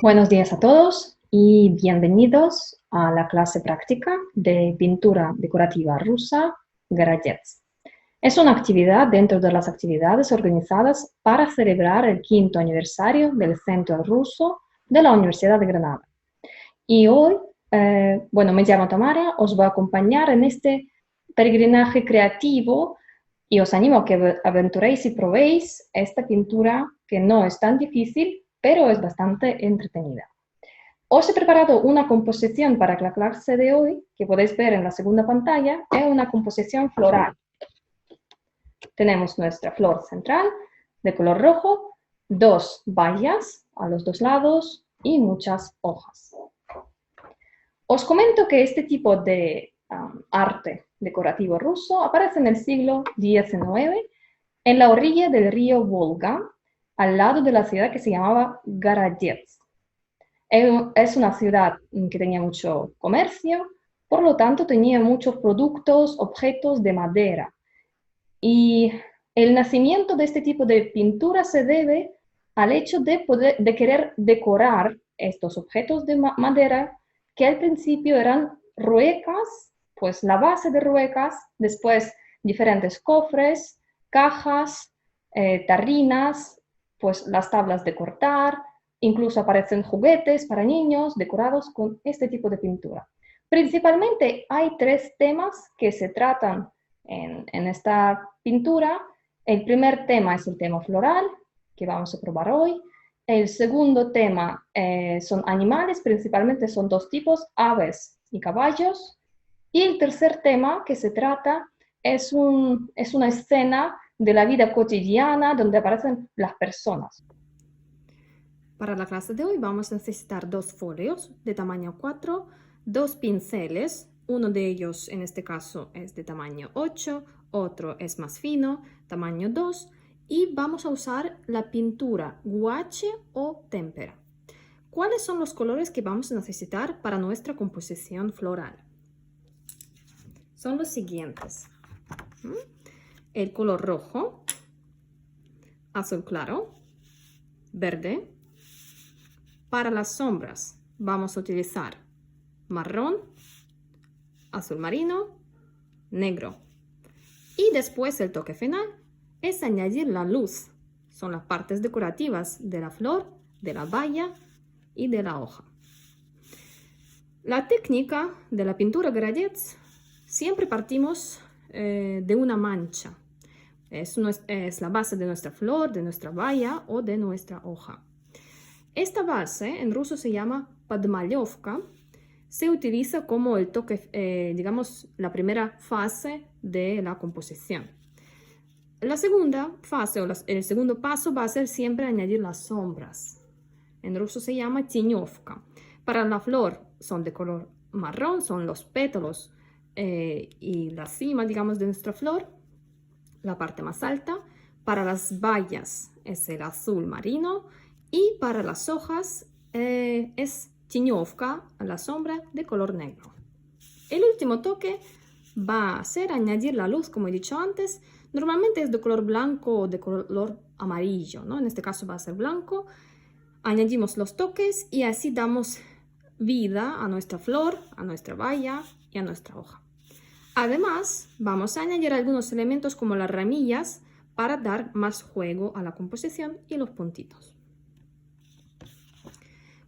Buenos días a todos y bienvenidos a la clase práctica de pintura decorativa rusa Garayets. Es una actividad dentro de las actividades organizadas para celebrar el 5º aniversario del Centro Ruso de la Universidad de Granada. Y hoy, me llamo Tamara, os voy a acompañar en este peregrinaje creativo y os animo a que aventuréis y probéis esta pintura que no es tan difícil, pero es bastante entretenida. Os he preparado una composición para la clase de hoy, que podéis ver en la segunda pantalla, es una composición floral. Tenemos nuestra flor central de color rojo, 2 bayas a los 2 lados y muchas hojas. Os comento que este tipo de arte decorativo ruso aparece en el siglo XIX en la orilla del río Volga, al lado de la ciudad que se llamaba Garayets. Es una ciudad que tenía mucho comercio, por lo tanto tenía muchos productos, objetos de madera. Y el nacimiento de este tipo de pintura se debe al hecho de querer decorar estos objetos de madera que al principio eran ruecas, pues la base de ruecas, después diferentes cofres, cajas, tarrinas, pues las tablas de cortar, incluso aparecen juguetes para niños decorados con este tipo de pintura. Principalmente hay 3 temas que se tratan en esta pintura. El primer tema es el tema floral, que vamos a probar hoy. El segundo tema son animales, principalmente son 2 tipos, aves y caballos. Y el tercer tema que se trata es una escena de la vida cotidiana donde aparecen las personas. Para la clase de hoy vamos a necesitar 2 folios de tamaño 4, 2 pinceles, uno de ellos en este caso es de tamaño 8, otro es más fino, tamaño 2, y vamos a usar la pintura guache o témpera. ¿Cuáles son los colores que vamos a necesitar para nuestra composición floral? Son los siguientes. El color rojo, azul claro, verde. Para las sombras vamos a utilizar marrón, azul marino, negro. Y después el toque final es añadir la luz. Son las partes decorativas de la flor, de la baya y de la hoja. La técnica de la pintura Garayets, siempre partimos de una mancha. Es la base de nuestra flor, de nuestra baya o de nuestra hoja. Esta base en ruso se llama padmalyovka. Se utiliza como el toque, digamos, la primera fase de la composición. La segunda fase o el segundo paso va a ser siempre añadir las sombras. En ruso se llama tinyovka. Para la flor son de color marrón, son los pétalos y la cima, digamos, de nuestra flor, la parte más alta. Para las bayas es el azul marino y para las hojas es tinyovka, la sombra de color negro. El último toque va a ser añadir la luz, como he dicho antes. Normalmente es de color blanco o de color amarillo, ¿no? En este caso va a ser blanco. Añadimos los toques y así damos vida a nuestra flor, a nuestra baya y a nuestra hoja. Además, vamos a añadir algunos elementos como las ramillas para dar más juego a la composición y los puntitos.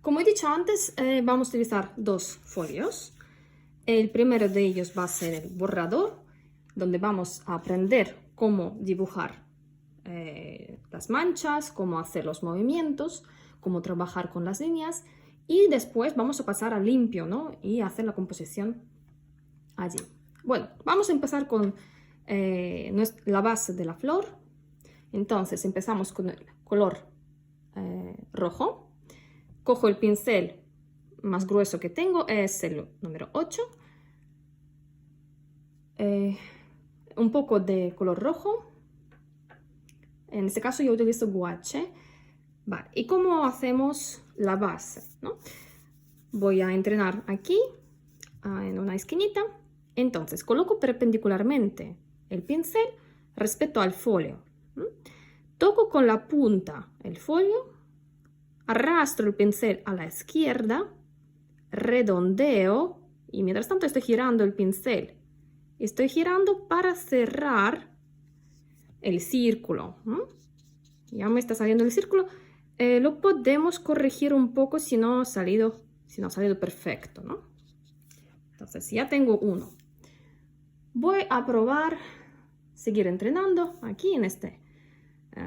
Como he dicho antes, vamos a utilizar 2 folios. El primero de ellos va a ser el borrador, donde vamos a aprender cómo dibujar las manchas, cómo hacer los movimientos, cómo trabajar con las líneas, y después vamos a pasar a limpio, ¿no? Y hacer la composición allí. Bueno, vamos a empezar con la base de la flor. Entonces empezamos con el color rojo. Cojo el pincel más grueso que tengo, es el número 8. Un poco de color rojo. En este caso yo utilizo guache. Vale. ¿Y cómo hacemos la base, ¿no? Voy a entrenar aquí, en una esquinita. Entonces coloco perpendicularmente el pincel respecto al folio. Toco con la punta el folio arrastro el pincel a la izquierda, redondeo y mientras tanto estoy girando el pincel. Estoy girando para cerrar el círculo. Ya me está saliendo el círculo. Lo podemos corregir un poco si no ha salido perfecto, ¿no? Entonces ya tengo uno. Voy a probar, seguir entrenando aquí en este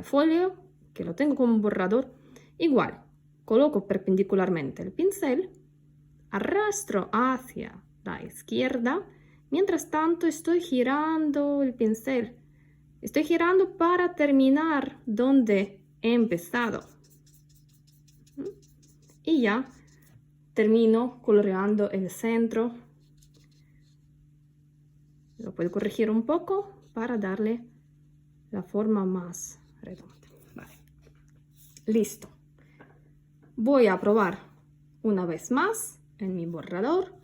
folio, que lo tengo como borrador. Igual, coloco perpendicularmente el pincel, arrastro hacia la izquierda, mientras tanto estoy girando el pincel. Estoy girando para terminar donde he empezado. Y ya termino coloreando el centro. Lo puedo corregir un poco para darle la forma más redonda. Vale. Listo. Voy a probar una vez más en mi borrador.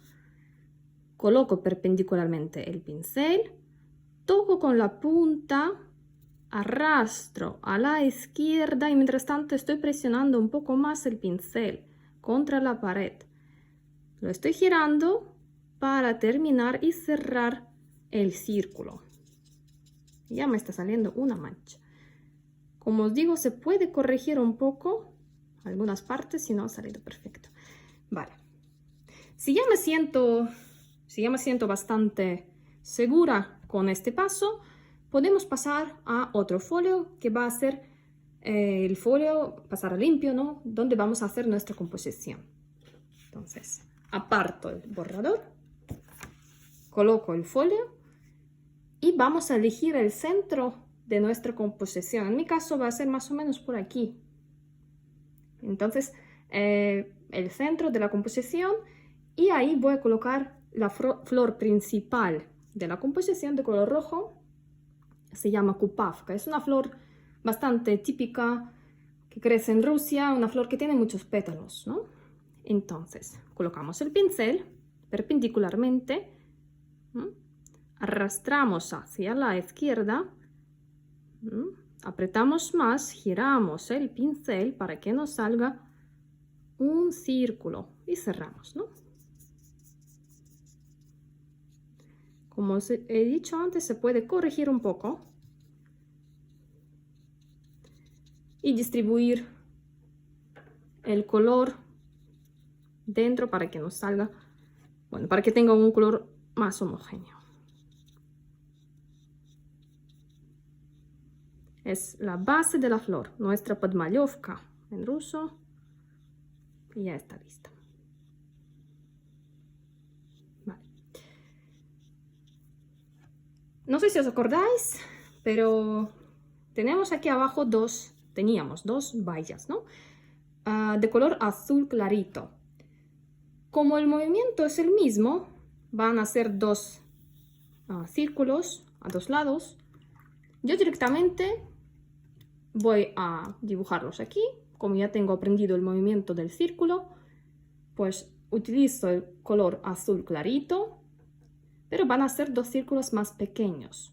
Coloco perpendicularmente el pincel. Toco con la punta, arrastro a la izquierda y mientras tanto estoy presionando un poco más el pincel contra la pared. Lo estoy girando para terminar y cerrar el círculo. Ya me está saliendo una mancha. Como os digo, se puede corregir un poco algunas partes si no ha salido perfecto. Vale. Si ya me siento bastante segura con este paso, podemos pasar a otro folio que va a ser el folio pasar a limpio, ¿no? Donde vamos a hacer nuestra composición. Entonces, aparto el borrador, coloco el folio y vamos a elegir el centro de nuestra composición. En mi caso va a ser más o menos por aquí. Entonces, el centro de la composición, y ahí voy a colocar la flor principal de la composición de color rojo. Se llama Kupavka. Es una flor bastante típica que crece en Rusia, una flor que tiene muchos pétalos, ¿no? Entonces, colocamos el pincel perpendicularmente, arrastramos hacia la izquierda, apretamos más, giramos el pincel para que nos salga un círculo y cerramos, ¿no? Como os he dicho antes, se puede corregir un poco y distribuir el color dentro para que nos salga, bueno, para que tenga un color más homogéneo. Es la base de la flor, nuestra podmalyovka en ruso, y ya está lista. Vale. No sé si os acordáis, pero tenemos aquí abajo teníamos dos vallas, ¿no? De color azul clarito. Como el movimiento es el mismo, van a ser dos círculos a dos lados. Yo directamente voy a dibujarlos aquí. Como ya tengo aprendido el movimiento del círculo, pues utilizo el color azul clarito, pero van a ser dos círculos más pequeños.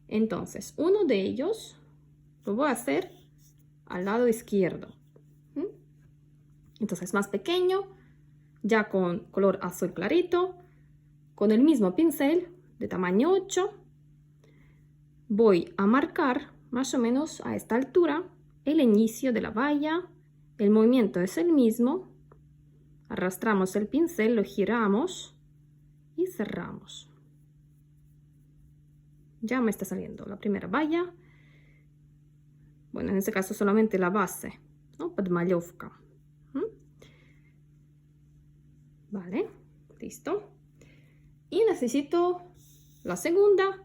Entonces, uno de ellos lo voy a hacer al lado izquierdo. Entonces, más pequeño, ya con color azul clarito, con el mismo pincel de tamaño 8, voy a marcar más o menos a esta altura el inicio de la valla. El movimiento es el mismo. Arrastramos el pincel, lo giramos y cerramos. Ya me está saliendo la primera valla. Bueno, en este caso solamente la base, ¿no? Podmalyovka. Vale, listo. Y necesito la segunda,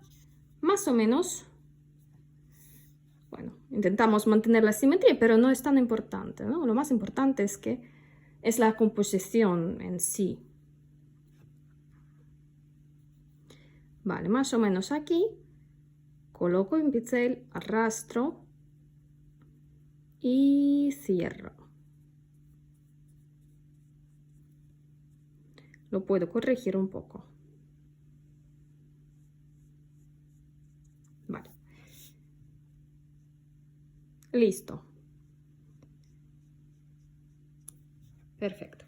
más o menos. Bueno, intentamos mantener la simetría, pero no es tan importante, ¿no? Lo más importante es que es la composición en sí. Vale, más o menos aquí. Coloco el pincel, arrastro y cierro. Lo puedo corregir un poco. Vale. Listo. Perfecto.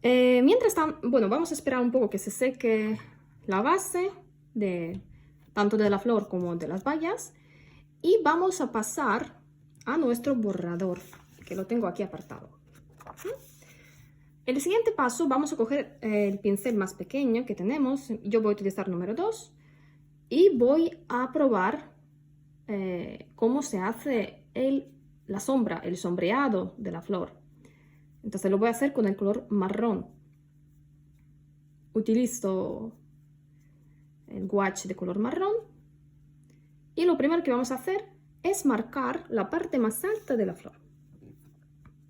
Mientras tanto, bueno, vamos a esperar un poco que se seque la base tanto de la flor como de las bayas. Y vamos a pasar a nuestro borrador, que lo tengo aquí apartado. El siguiente paso, vamos a coger el pincel más pequeño que tenemos. Yo voy a utilizar número 2 y voy a probar cómo se hace la sombra, el sombreado de la flor. Entonces lo voy a hacer con el color marrón. Utilizo el gouache de color marrón. Y lo primero que vamos a hacer es marcar la parte más alta de la flor.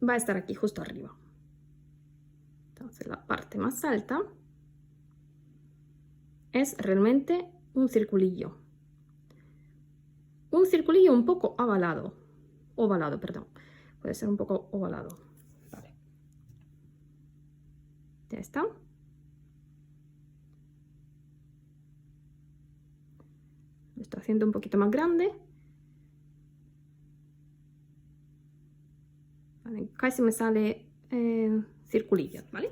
Va a estar aquí justo arriba. Entonces la parte más alta es realmente un circulillo. Un circulillo un poco ovalado, perdón. Puede ser un poco ovalado. Vale. Ya está. Lo estoy haciendo un poquito más grande. Vale, casi me sale circulillo, ¿vale?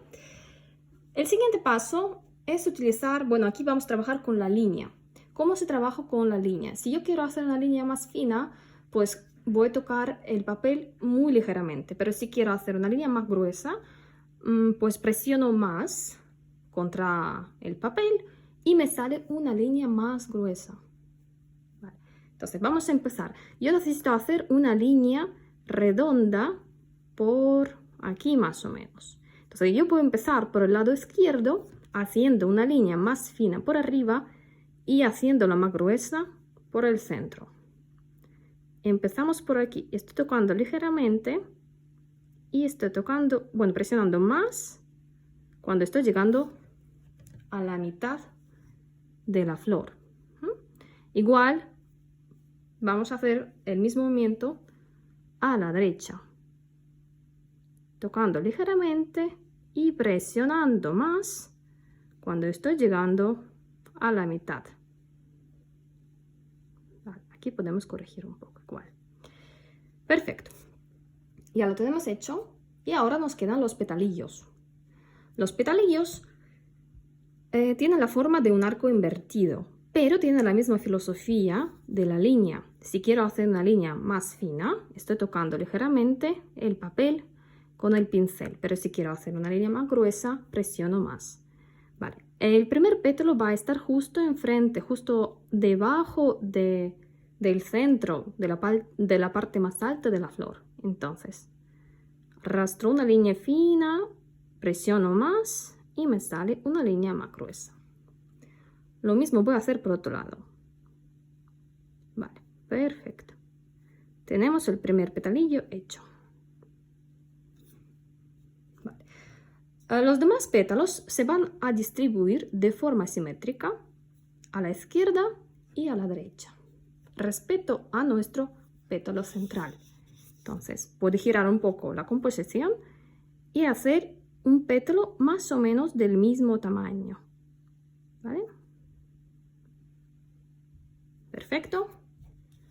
El siguiente paso es utilizar, bueno, aquí vamos a trabajar con la línea. ¿Cómo se trabaja con la línea? Si yo quiero hacer una línea más fina, pues voy a tocar el papel muy ligeramente. Pero si quiero hacer una línea más gruesa, pues presiono más contra el papel y me sale una línea más gruesa. Vale. Entonces vamos a empezar. Yo necesito hacer una línea redonda por aquí más o menos. Entonces yo puedo empezar por el lado izquierdo haciendo una línea más fina por arriba y haciéndola más gruesa por el centro. Empezamos por aquí, estoy tocando ligeramente y estoy tocando, bueno, presionando más cuando estoy llegando a la mitad de la flor. Igual vamos a hacer el mismo movimiento a la derecha, tocando ligeramente y presionando más cuando estoy llegando a la mitad. Aquí podemos corregir un poco igual. Perfecto. Ya lo tenemos hecho y ahora nos quedan los petalillos. Los petalillos tienen la forma de un arco invertido, pero tienen la misma filosofía de la línea. Si quiero hacer una línea más fina, estoy tocando ligeramente el papel con el pincel, pero si quiero hacer una línea más gruesa, presiono más. Vale. El primer pétalo va a estar justo enfrente, justo debajo del centro, de la parte más alta de la flor. Entonces, arrastro una línea fina, presiono más y me sale una línea más gruesa. Lo mismo voy a hacer por otro lado. Vale, perfecto. Tenemos el primer petalillo hecho. Los demás pétalos se van a distribuir de forma simétrica a la izquierda y a la derecha, respecto a nuestro pétalo central. Entonces, puedo girar un poco la composición y hacer un pétalo más o menos del mismo tamaño. ¿Vale? Perfecto.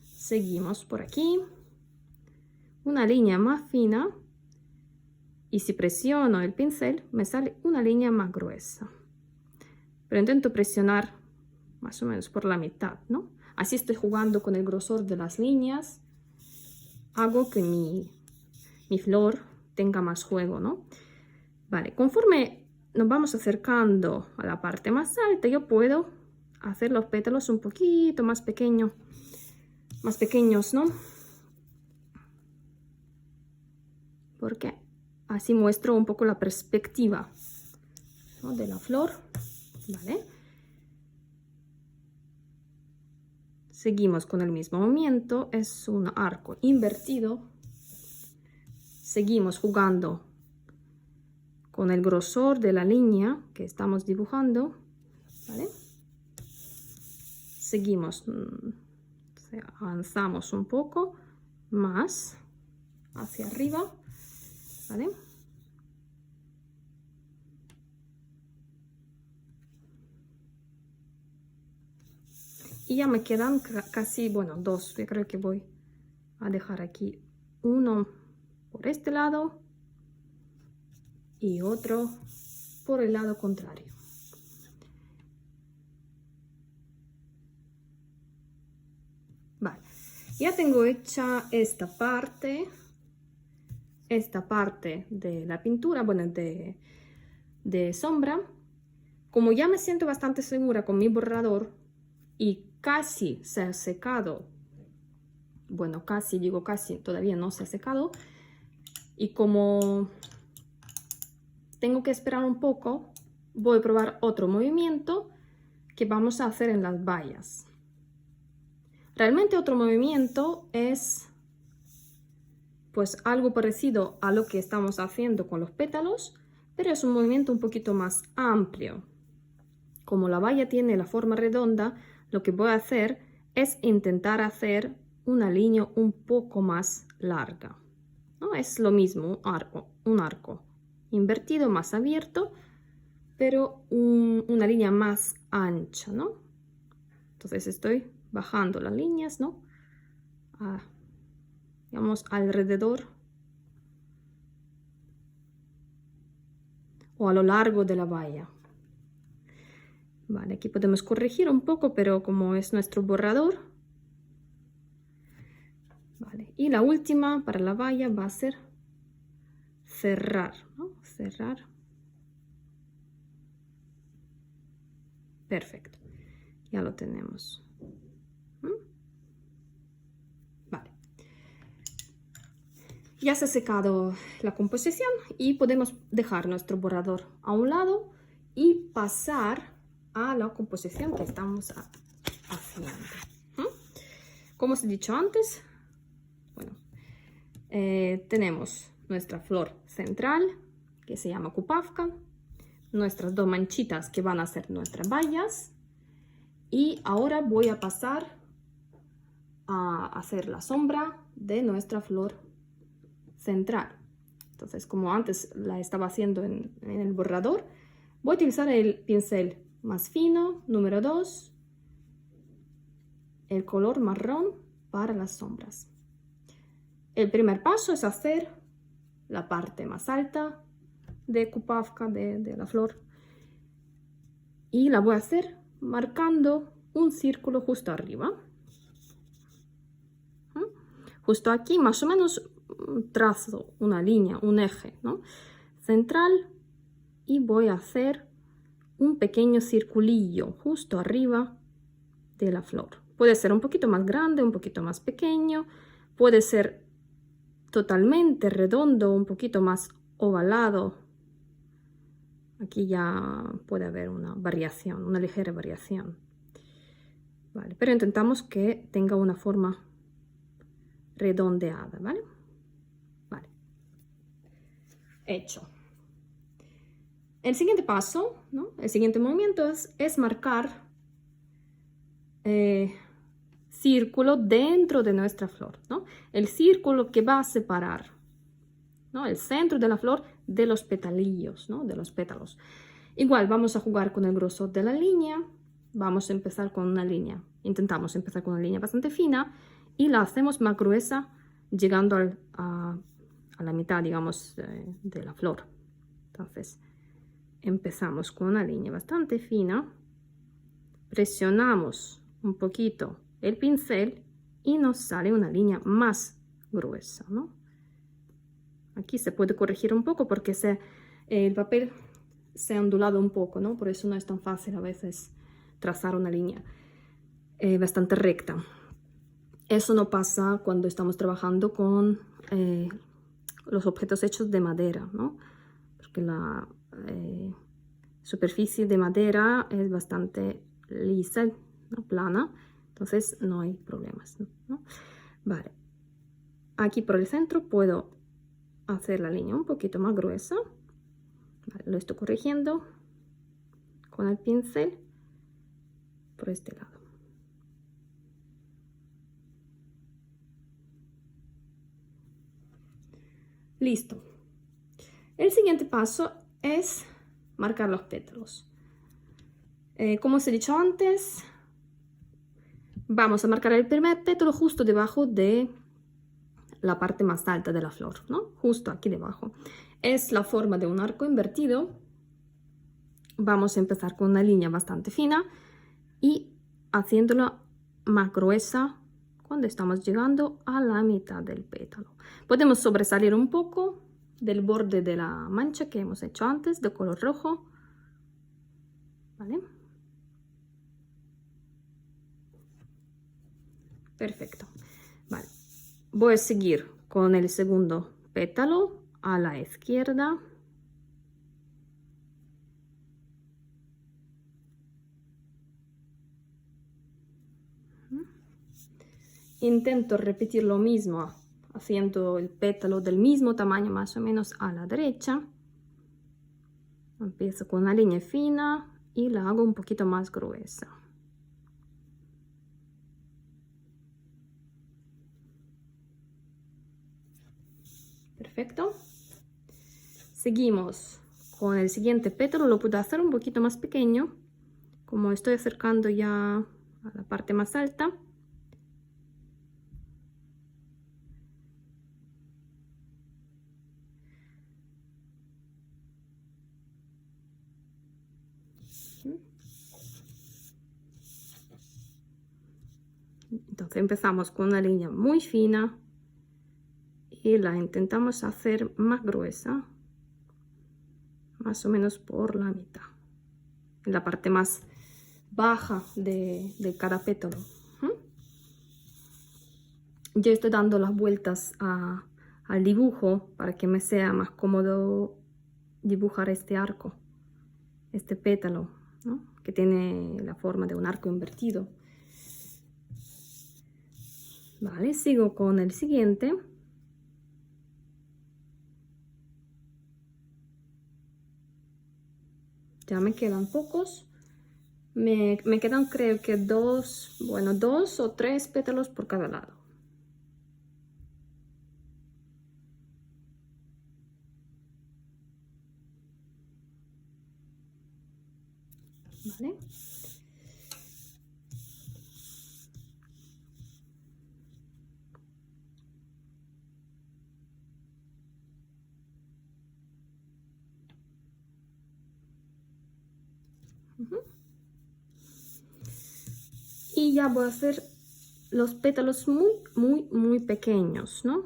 Seguimos por aquí. Una línea más fina. Y si presiono el pincel, me sale una línea más gruesa. Pero intento presionar más o menos por la mitad, ¿no? Así estoy jugando con el grosor de las líneas. Hago que mi flor tenga más juego, ¿no? Vale, conforme nos vamos acercando a la parte más alta, yo puedo hacer los pétalos un poquito más pequeños, ¿no? Porque así muestro un poco la perspectiva, ¿no?, de la flor. ¿Vale? Seguimos con el mismo movimiento, es un arco invertido. Seguimos jugando con el grosor de la línea que estamos dibujando. ¿Vale? Seguimos, avanzamos un poco más hacia arriba. ¿Vale? Y ya me quedan casi, bueno, dos. Yo creo que voy a dejar aquí uno por este lado y otro por el lado contrario. Vale, ya tengo hecha esta parte de la pintura, bueno, de sombra. Como ya me siento bastante segura con mi borrador y casi se ha secado, bueno, casi, digo casi, todavía no se ha secado, y como tengo que esperar un poco, voy a probar otro movimiento que vamos a hacer en las bayas. Realmente otro movimiento es pues algo parecido a lo que estamos haciendo con los pétalos, pero es un movimiento un poquito más amplio. Como la baya tiene la forma redonda, lo que voy a hacer es intentar hacer una línea un poco más larga, ¿no? Es lo mismo, un arco invertido, más abierto, pero una línea más ancha, ¿no? Entonces estoy bajando las líneas, ¿no? Digamos alrededor o a lo largo de la baya. Vale, aquí podemos corregir un poco, pero como es nuestro borrador. Vale, y la última para la baya va a ser cerrar, ¿no? Cerrar. Perfecto, ya lo tenemos. Vale. Ya se ha secado la composición y podemos dejar nuestro borrador a un lado y pasar a la composición que estamos haciendo. Como os he dicho antes, bueno, tenemos nuestra flor central que se llama Kupavka, nuestras dos manchitas que van a ser nuestras bayas, y ahora voy a pasar a hacer la sombra de nuestra flor central. Entonces, como antes la estaba haciendo en el borrador, voy a utilizar el pincel más fino, número 2, el color marrón para las sombras. El primer paso es hacer la parte más alta de Kupavka, de la flor, y la voy a hacer marcando un círculo justo arriba. Justo aquí más o menos trazo una línea, un eje, ¿no? Central, y voy a hacer un pequeño circulillo justo arriba de la flor. Puede ser un poquito más grande, un poquito más pequeño, puede ser totalmente redondo, un poquito más ovalado. Aquí ya puede haber una variación, una ligera variación. Vale, pero intentamos que tenga una forma redondeada, ¿vale? Vale. Hecho. El siguiente paso, ¿no? El siguiente movimiento es marcar círculo dentro de nuestra flor, ¿no? El círculo que va a separar, ¿no? El centro de la flor de los petalillos, ¿no? De los pétalos. Igual vamos a jugar con el grosor de la línea. Vamos a empezar con una línea. Intentamos empezar con una línea bastante fina y la hacemos más gruesa, llegando a la mitad, digamos, de la flor. Entonces, empezamos con una línea bastante fina, presionamos un poquito el pincel y nos sale una línea más gruesa, ¿no? Aquí se puede corregir un poco porque el papel se ha ondulado un poco, ¿no? Por eso no es tan fácil a veces trazar una línea bastante recta. Eso no pasa cuando estamos trabajando con los objetos hechos de madera, ¿no? Porque la superficie de madera es bastante lisa, ¿no? Plana, entonces no hay problemas, ¿no? Vale, aquí por el centro puedo hacer la línea un poquito más gruesa. Vale, lo estoy corrigiendo con el pincel por este lado. Listo. El siguiente paso es marcar los pétalos. Como os he dicho antes, vamos a marcar el primer pétalo justo debajo de la parte más alta de la flor, ¿no? Justo aquí debajo. Es la forma de un arco invertido. Vamos a empezar con una línea bastante fina y haciéndola más gruesa cuando estamos llegando a la mitad del pétalo. Podemos sobresalir un poco del borde de la mancha que hemos hecho antes de color rojo. ¿Vale? Perfecto. Vale. Voy a seguir con el segundo pétalo a la izquierda. Intento repetir lo mismo, haciendo el pétalo del mismo tamaño más o menos a la derecha. Empiezo con una línea fina y la hago un poquito más gruesa. Perfecto. Seguimos con el siguiente pétalo. Lo puedo hacer un poquito más pequeño, como estoy acercando ya a la parte más alta. Entonces empezamos con una línea muy fina y la intentamos hacer más gruesa, más o menos por la mitad, en la parte más baja de cada pétalo. Yo estoy dando las vueltas al dibujo para que me sea más cómodo dibujar este arco, este pétalo, ¿no? Que tiene la forma de un arco invertido. Vale, sigo con el siguiente. Ya me quedan pocos. Me quedan creo que dos o tres pétalos por cada lado. ¿Vale? Y ya voy a hacer los pétalos muy pequeños, ¿no?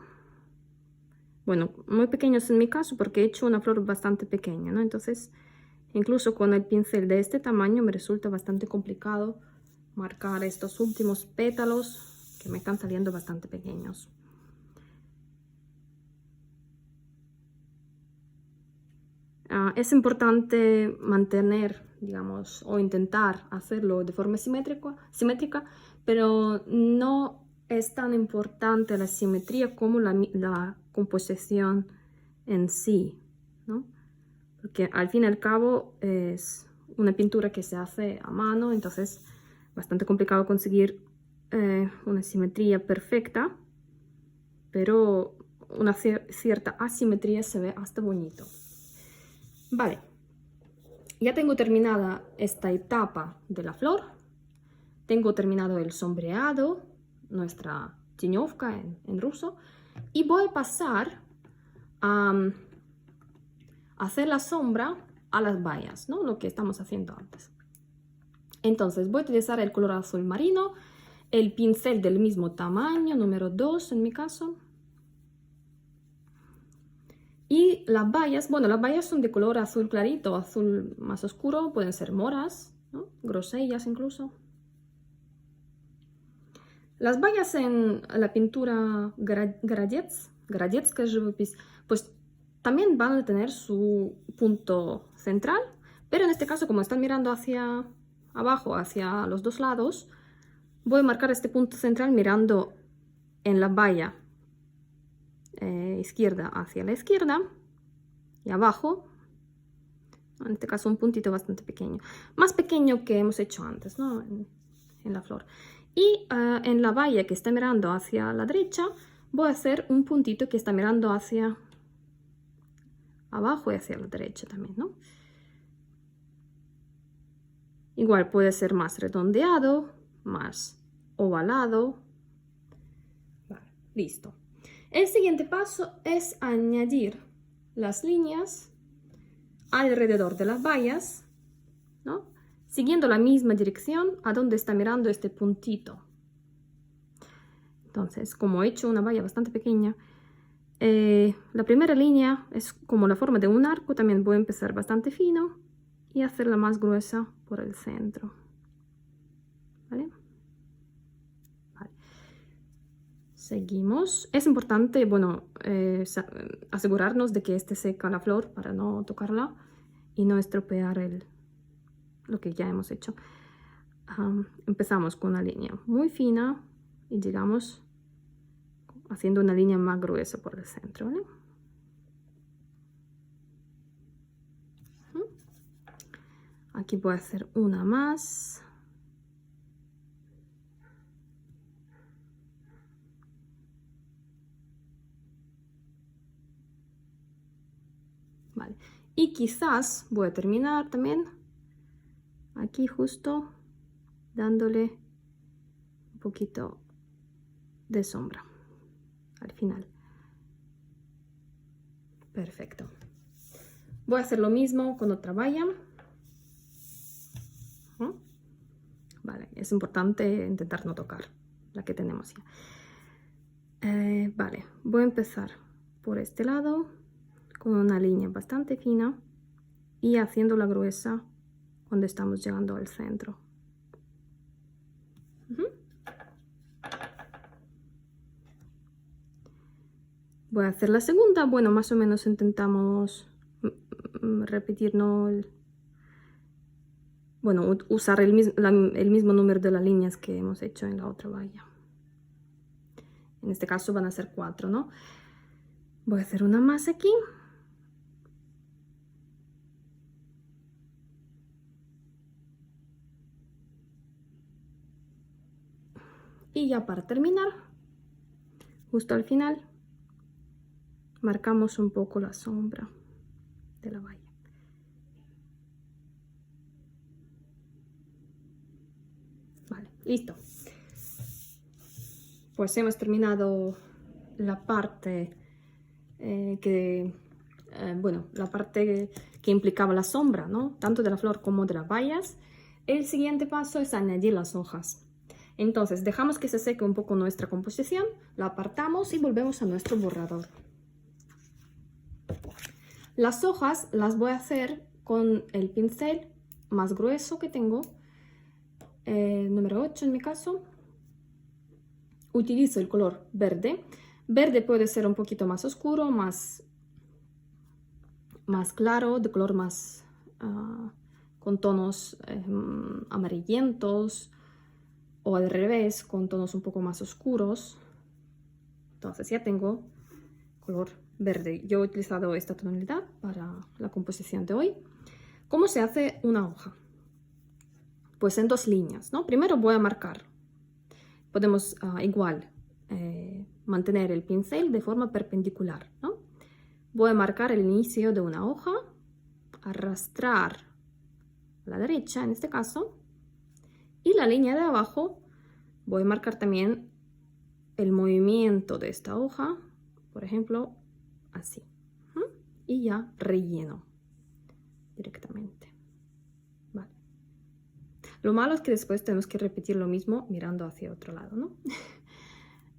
Bueno, muy pequeños en mi caso porque he hecho una flor bastante pequeña, ¿no? Entonces, incluso con el pincel de este tamaño me resulta bastante complicado marcar estos últimos pétalos que me están saliendo bastante pequeños. Es importante mantener, digamos, o intentar hacerlo de forma simétrica, pero no es tan importante la simetría como la composición en sí, ¿no? Porque al fin y al cabo es una pintura que se hace a mano, entonces bastante complicado conseguir una simetría perfecta, pero una cierta asimetría se ve hasta bonito. Vale, ya tengo terminada esta etapa de la flor, tengo terminado el sombreado, nuestra teniovka en ruso, y voy a pasar a hacer la sombra a las bayas, ¿no? Lo que estamos haciendo antes. Entonces voy a utilizar el color azul marino, el pincel del mismo tamaño, número 2 en mi caso. Y las bayas, bueno, las bayas son de color azul clarito, azul más oscuro, pueden ser moras, ¿no? Grosellas incluso. Las bayas en la pintura Городецкая живопись, pues también van a tener su punto central, pero en este caso, como están mirando hacia abajo, hacia los dos lados, voy a marcar este punto central mirando en la baya izquierda hacia la izquierda y abajo, en este caso un puntito bastante pequeño, más pequeño que hemos hecho antes, ¿no? en la flor. Y en la baya que está mirando hacia la derecha voy a hacer un puntito que está mirando hacia abajo y hacia la derecha también, ¿no? Igual puede ser más redondeado, más ovalado. Vale, listo. El siguiente paso es añadir las líneas alrededor de las vallas, ¿no? Siguiendo la misma dirección a donde está mirando este puntito. Entonces, como he hecho una valla bastante pequeña, la primera línea es como la forma de un arco. También voy a empezar bastante fino y hacerla más gruesa por el centro. ¿Vale? Vale. Seguimos. Es importante, bueno, asegurarnos de que esté seca la flor para no tocarla y no estropear lo que ya hemos hecho. Empezamos con una línea muy fina y llegamos haciendo una línea más gruesa por el centro, ¿vale? Aquí voy a hacer una más. Vale. Y quizás voy a terminar también aquí justo dándole un poquito de sombra al final. Perfecto. Voy a hacer lo mismo con otra valla. Vale, es importante intentar no tocar la que tenemos ya. Vale, voy a empezar por este lado con una línea bastante fina y haciéndola gruesa cuando estamos llegando al centro. Voy a hacer la segunda. Bueno, más o menos intentamos repetir, ¿no? Bueno, usar el mismo número de las líneas que hemos hecho en la otra valla. En este caso van a ser 4, ¿no? Voy a hacer una más aquí. Y ya para terminar, justo al final, marcamos un poco la sombra de la valla. Vale, listo. Pues hemos terminado la parte la parte que implicaba la sombra, ¿no? Tanto de la flor como de las vallas. El siguiente paso es añadir las hojas. Entonces dejamos que se seque un poco nuestra composición, la apartamos y volvemos a nuestro borrador. Las hojas las voy a hacer con el pincel más grueso que tengo, número 8 en mi caso. Utilizo el color verde. Verde puede ser un poquito más oscuro, más claro, de color más con tonos amarillentos, o al revés, con tonos un poco más oscuros. Entonces ya tengo color verde. Yo he utilizado esta tonalidad para la composición de hoy. ¿Cómo se hace una hoja? Pues en 2 líneas, ¿no? Primero voy a marcar. Podemos igual mantener el pincel de forma perpendicular, ¿no? Voy a marcar el inicio de una hoja, arrastrar a la derecha en este caso, y la línea de abajo voy a marcar también el movimiento de esta hoja, por ejemplo, así. Y ya relleno directamente. Vale. Lo malo es que después tenemos que repetir lo mismo mirando hacia otro lado, ¿no?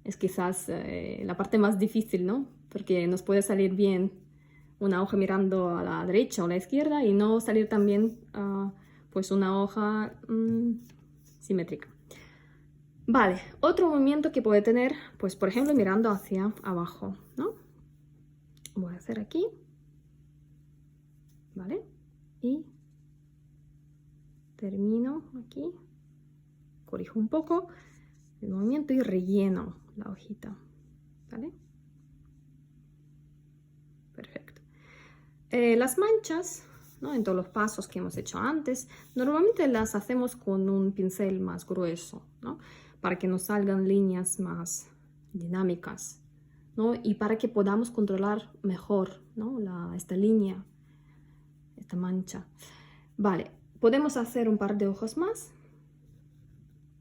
Es quizás la parte más difícil, ¿no? Porque nos puede salir bien una hoja mirando a la derecha o a la izquierda y no salir también pues una hoja simétrica. Vale, otro movimiento que puede tener, pues por ejemplo mirando hacia abajo, ¿no? Voy a hacer aquí, ¿vale? Y termino aquí, corrijo un poco el movimiento y relleno la hojita, ¿vale? Perfecto. Las manchas, ¿no? En todos los pasos que hemos hecho antes, normalmente las hacemos con un pincel más grueso, ¿no? Para que nos salgan líneas más dinámicas, ¿no? Y para que podamos controlar mejor, ¿no? Esta línea, esta mancha. Vale, podemos hacer un par de ojos más,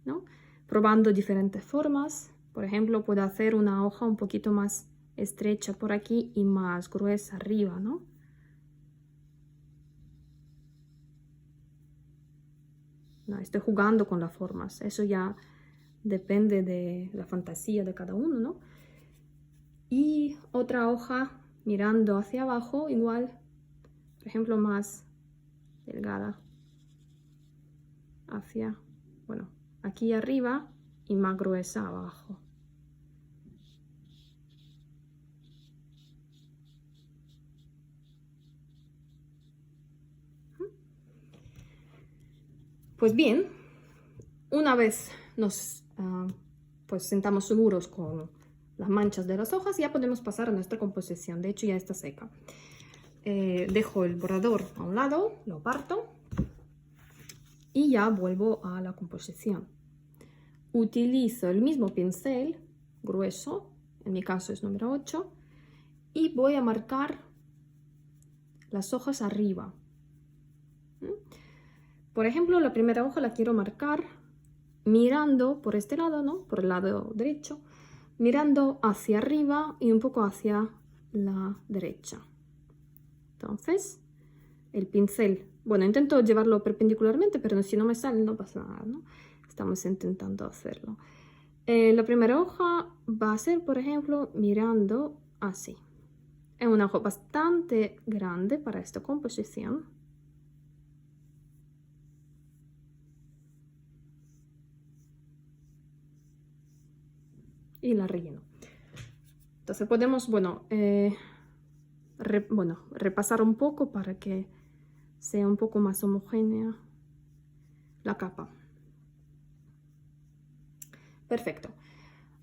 ¿no? Probando diferentes formas. Por ejemplo, puedo hacer una hoja un poquito más estrecha por aquí y más gruesa arriba, ¿no? No, estoy jugando con las formas, eso ya depende de la fantasía de cada uno, ¿no? Y otra hoja mirando hacia abajo, igual, por ejemplo, más delgada hacia, bueno, aquí arriba y más gruesa abajo. Pues bien, una vez nos pues sentamos seguros con las manchas de las hojas, ya podemos pasar a nuestra composición. De hecho, ya está seca. Dejo el borrador a un lado, lo parto y ya vuelvo a la composición. Utilizo el mismo pincel grueso, en mi caso es número 8, y voy a marcar las hojas arriba. Por ejemplo, la primera hoja la quiero marcar mirando por este lado, ¿no? Por el lado derecho, mirando hacia arriba y un poco hacia la derecha. Entonces, el pincel, bueno, intento llevarlo perpendicularmente, pero si no me sale no pasa nada, ¿no? Estamos intentando hacerlo. La primera hoja va a ser, por ejemplo, mirando así. Es una hoja bastante grande para esta composición. Y la relleno. Entonces podemos, bueno, repasar un poco para que sea un poco más homogénea la capa. Perfecto.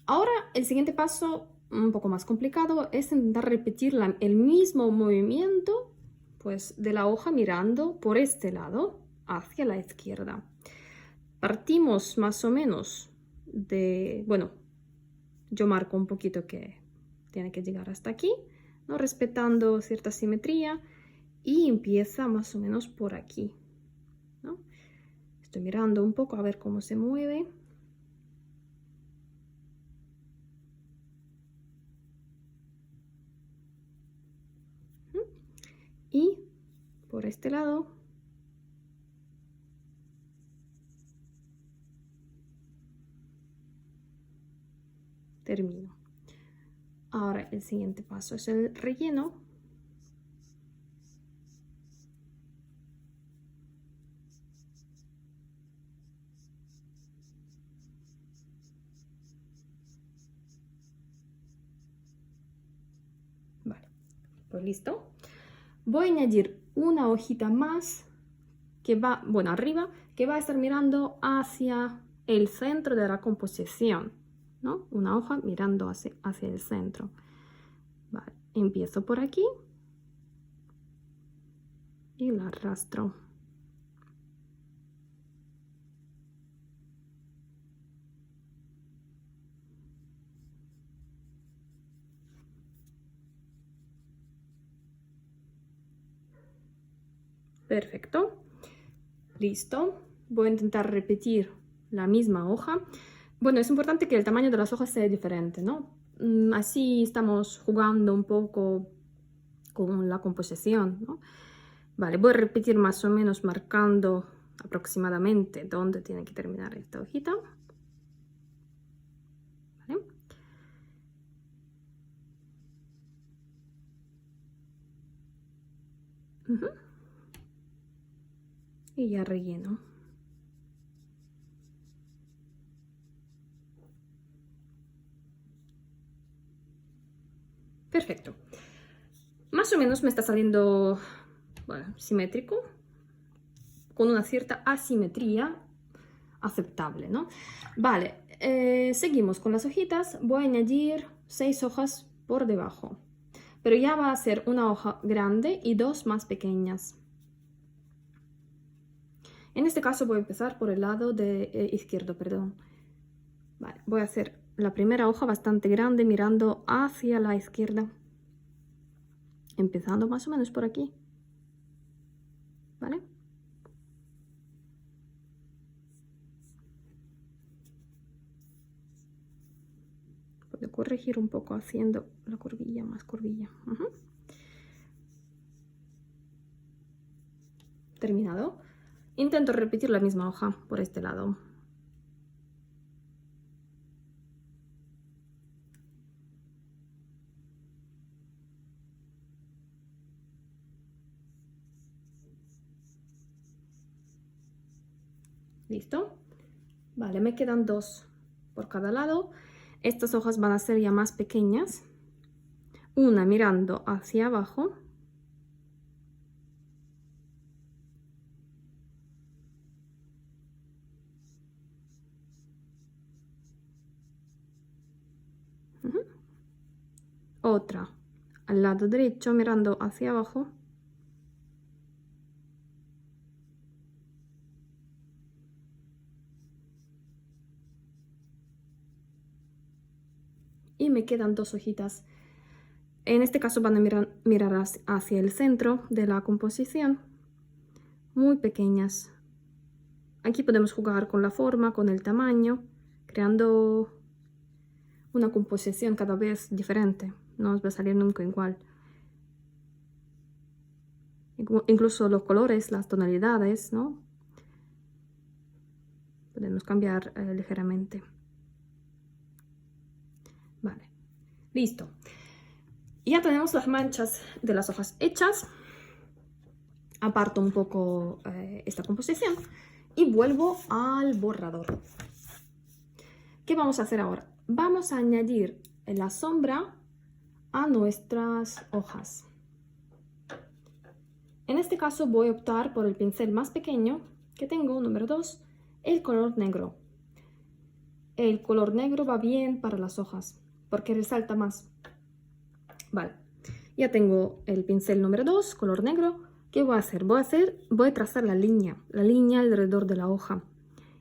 Ahora el siguiente paso, un poco más complicado, es intentar repetir el mismo movimiento pues, de la hoja mirando por este lado hacia la izquierda. Partimos más o menos de, bueno, yo marco un poquito que tiene que llegar hasta aquí, ¿no? Respetando cierta simetría, y empieza más o menos por aquí, ¿no? Estoy mirando un poco a ver cómo se mueve. Y por este lado termino. Ahora el siguiente paso es el relleno. Vale, pues listo. Voy a añadir una hojita más que va, bueno, arriba, que va a estar mirando hacia el centro de la composición, ¿no? Una hoja mirando hacia el centro. Vale, empiezo por aquí y la arrastro. Perfecto. Listo. Voy a intentar repetir la misma hoja. Bueno, es importante que el tamaño de las hojas sea diferente, ¿no? Así estamos jugando un poco con la composición, ¿no? Vale, voy a repetir más o menos marcando aproximadamente dónde tiene que terminar esta hojita. ¿Vale? Y ya relleno. Perfecto. Más o menos me está saliendo, bueno, simétrico, con una cierta asimetría aceptable, ¿no? Vale, seguimos con las hojitas. Voy a añadir 6 hojas por debajo, pero ya va a ser una hoja grande y 2 más pequeñas. En este caso voy a empezar por el lado izquierdo, perdón. Vale, voy a hacer la primera hoja bastante grande mirando hacia la izquierda, empezando más o menos por aquí, ¿vale? Puedo corregir un poco haciendo la curvilla, más curvilla. Terminado. Intento repetir la misma hoja por este lado. ¿Listo? Vale, me quedan 2 por cada lado. Estas hojas van a ser ya más pequeñas. Una mirando hacia abajo. Otra al lado derecho mirando hacia abajo. Y me quedan 2 hojitas. En este caso van a mirar hacia el centro de la composición. Muy pequeñas. Aquí podemos jugar con la forma, con el tamaño, creando una composición cada vez diferente. No os va a salir nunca igual. Incluso los colores, las tonalidades, ¿no? Podemos cambiar ligeramente. Vale, listo. Ya tenemos las manchas de las hojas hechas. Aparto un poco esta composición y vuelvo al borrador. ¿Qué vamos a hacer ahora? Vamos a añadir la sombra a nuestras hojas. En este caso voy a optar por el pincel más pequeño que tengo, número 2, el color negro. El color negro va bien para las hojas porque resalta más. Vale, ya tengo el pincel número 2, color negro. ¿Qué voy a hacer? Voy a trazar la línea alrededor de la hoja.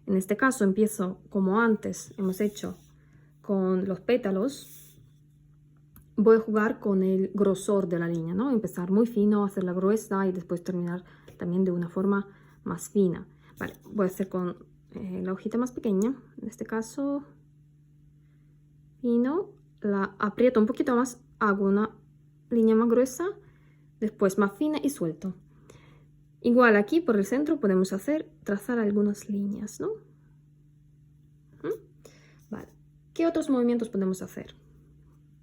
En este caso empiezo como antes hemos hecho con los pétalos. Voy a jugar con el grosor de la línea, ¿no? Empezar muy fino, hacerla gruesa y después terminar también de una forma más fina. Vale, voy a hacer con la hojita más pequeña, en este caso fino, la aprieto un poquito más, hago una línea más gruesa, después más fina y suelto. Igual aquí por el centro podemos trazar algunas líneas, ¿no? Vale, ¿qué otros movimientos podemos hacer?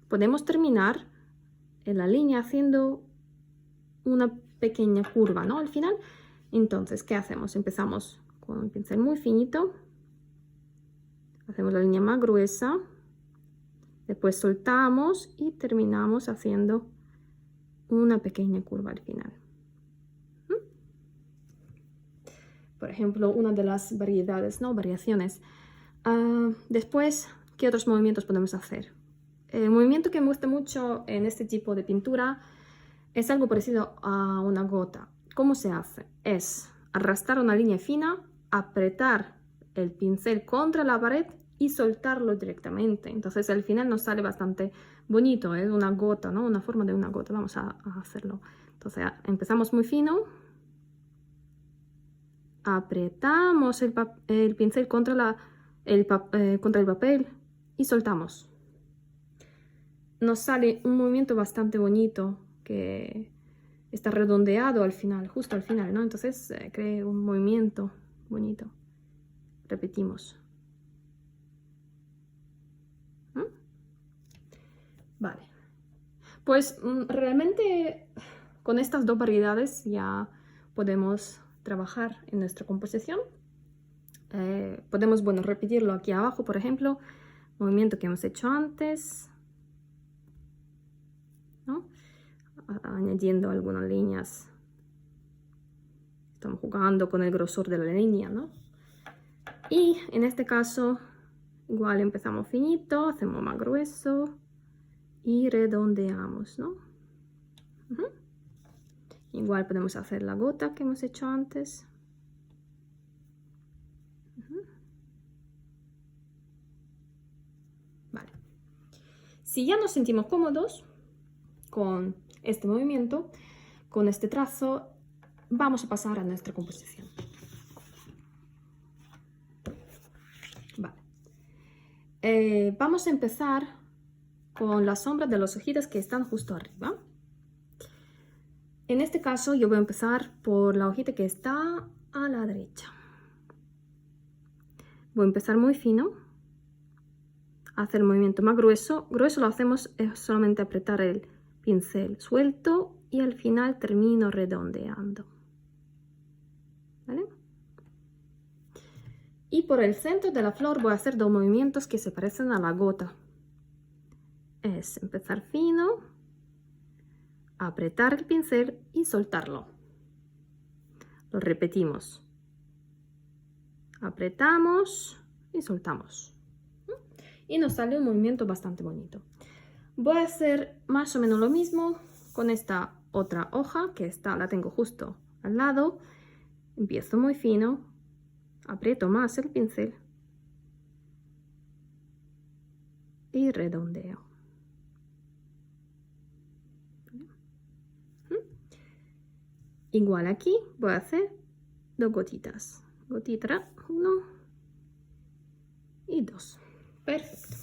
Podemos terminar en la línea haciendo una pequeña curva, ¿no? Al final, entonces, ¿qué hacemos? Empezamos con un pincel muy finito, hacemos la línea más gruesa, después soltamos y terminamos haciendo una pequeña curva al final. Por ejemplo, una de las variedades, ¿no? Variaciones. Después, ¿qué otros movimientos podemos hacer? El movimiento que me gusta mucho en este tipo de pintura es algo parecido a una gota. ¿Cómo se hace? Es arrastrar una línea fina, apretar el pincel contra la pared y soltarlo directamente. Entonces al final nos sale bastante bonito, es una gota, ¿no? Una forma de una gota. Vamos a hacerlo. Entonces empezamos muy fino, apretamos el pincel contra el papel y soltamos. Nos sale un movimiento bastante bonito que está redondeado al final, justo al final, ¿no? Entonces crea un movimiento bonito. Repetimos. Vale. Pues realmente con estas 2 variedades ya podemos trabajar en nuestra composición. Podemos, bueno, repetirlo aquí abajo, por ejemplo, movimiento que hemos hecho antes, ¿no? Añadiendo algunas líneas. Estamos jugando con el grosor de la línea, ¿no? Y en este caso, igual empezamos finito, hacemos más grueso y redondeamos, ¿no? Igual podemos hacer la gota que hemos hecho antes. Vale. Si ya nos sentimos cómodos con este movimiento, con este trazo, vamos a pasar a nuestra composición. Vale. Vamos a empezar con la sombra de las hojitas que están justo arriba. En este caso yo voy a empezar por la hojita que está a la derecha. Voy a empezar muy fino, hacer el movimiento más grueso. Grueso lo hacemos es solamente apretar el pincel suelto y al final termino redondeando. ¿Vale? Y por el centro de la flor voy a hacer dos movimientos que se parecen a la gota. Es empezar fino, apretar el pincel y soltarlo. Lo repetimos. Apretamos y soltamos. Y nos sale un movimiento bastante bonito. Voy a hacer más o menos lo mismo con esta otra hoja que la tengo justo al lado. Empiezo muy fino, aprieto más el pincel y redondeo. Igual aquí voy a hacer dos gotitas. Gotita 1 y 2. Perfecto.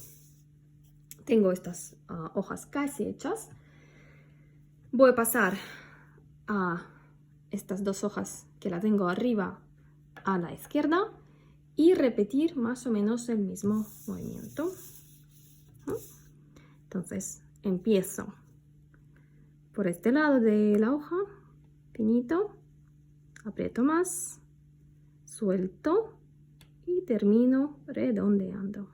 Tengo estas hojas casi hechas. Voy a pasar a estas dos hojas que la tengo arriba a la izquierda y repetir más o menos el mismo movimiento. Entonces empiezo por este lado de la hoja, finito, aprieto más, suelto y termino redondeando.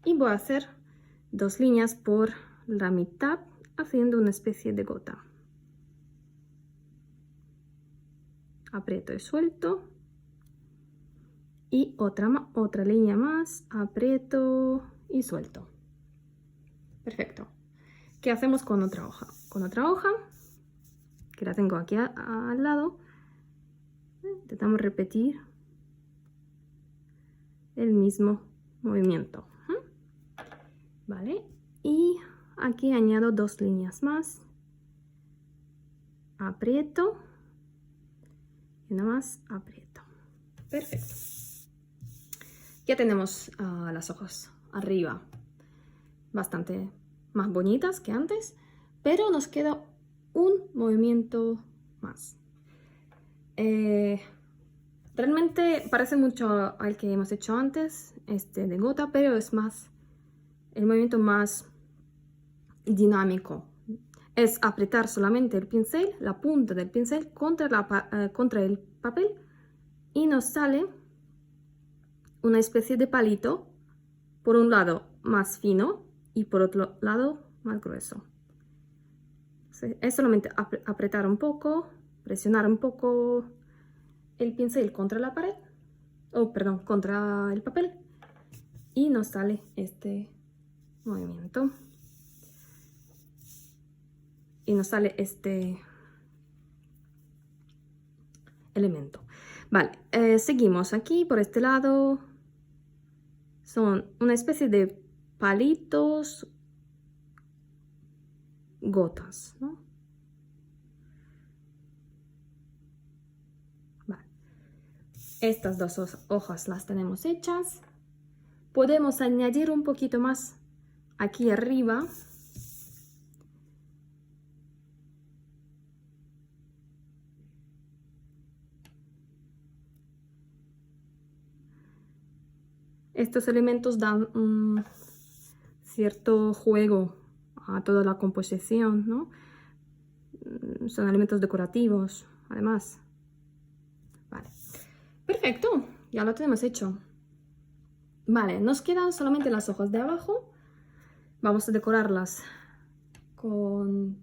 Y voy a hacer dos líneas por la mitad haciendo una especie de gota. Aprieto y suelto. Y otra línea más, aprieto y suelto. Perfecto. ¿Qué hacemos con otra hoja? Con otra hoja, que la tengo aquí al lado, intentamos repetir el mismo movimiento. ¿Vale? Y aquí añado dos líneas más. Aprieto y una más aprieto. Perfecto. Ya tenemos las hojas arriba bastante más bonitas que antes, pero nos queda un movimiento más. Realmente parece mucho al que hemos hecho antes, este de gota, pero es más el movimiento más dinámico. Es apretar solamente el pincel, la punta del pincel contra el papel y nos sale una especie de palito, por un lado más fino y por otro lado más grueso. Es solamente apretar un poco, presionar un poco el pincel contra la pared, contra el papel, y nos sale este movimiento. Y nos sale este elemento. Vale, seguimos aquí por este lado. Son una especie de palitos, gotas, ¿no? Vale. Estas dos hojas las tenemos hechas. Podemos añadir un poquito más aquí arriba. Estos elementos dan un cierto juego a toda la composición, ¿no? Son elementos decorativos, además. Vale. Perfecto, ya lo tenemos hecho. Vale, nos quedan solamente las hojas de abajo. Vamos a decorarlas con...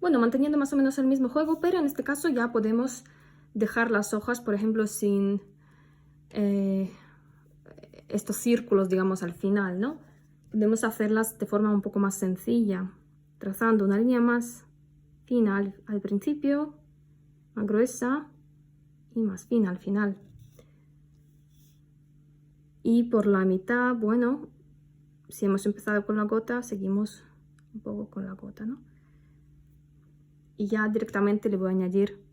Bueno, manteniendo más o menos el mismo juego, pero en este caso ya podemos dejar las hojas, por ejemplo, sin estos círculos, digamos, al final, ¿no? Podemos hacerlas de forma un poco más sencilla, trazando una línea más fina al principio, más gruesa y más fina al final. Y por la mitad, bueno, si hemos empezado con la gota, seguimos un poco con la gota, ¿no? Y ya directamente le voy a añadir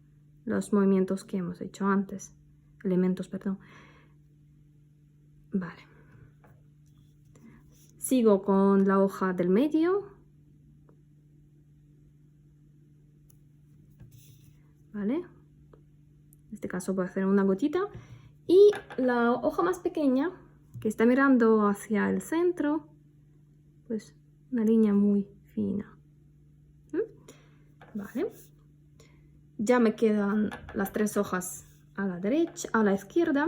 los movimientos que hemos hecho antes. elementos, perdón. Vale. Sigo con la hoja del medio. ¿Vale? En este caso voy a hacer una gotita. Y la hoja más pequeña, que está mirando hacia el centro, pues una línea muy fina. Vale. Ya me quedan las 3 hojas a la derecha, a la izquierda.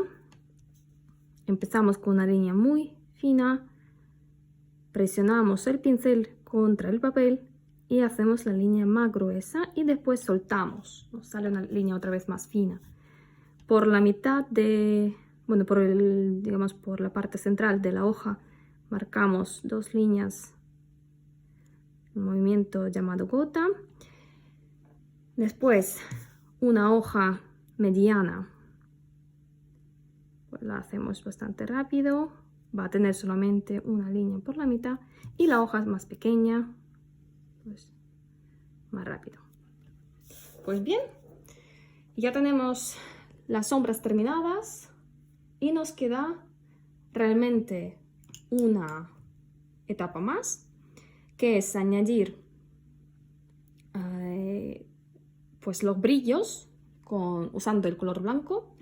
Empezamos con una línea muy fina. Presionamos el pincel contra el papel y hacemos la línea más gruesa y después soltamos. Nos sale una línea otra vez más fina. Por la mitad de, bueno, digamos por la parte central de la hoja marcamos 2 líneas, un movimiento llamado gota. Después una hoja mediana, pues la hacemos bastante rápido, va a tener solamente una línea por la mitad, y la hoja más pequeña, pues más rápido. Pues bien, ya tenemos las sombras terminadas y nos queda realmente una etapa más, que es añadir pues los brillos usando el color blanco.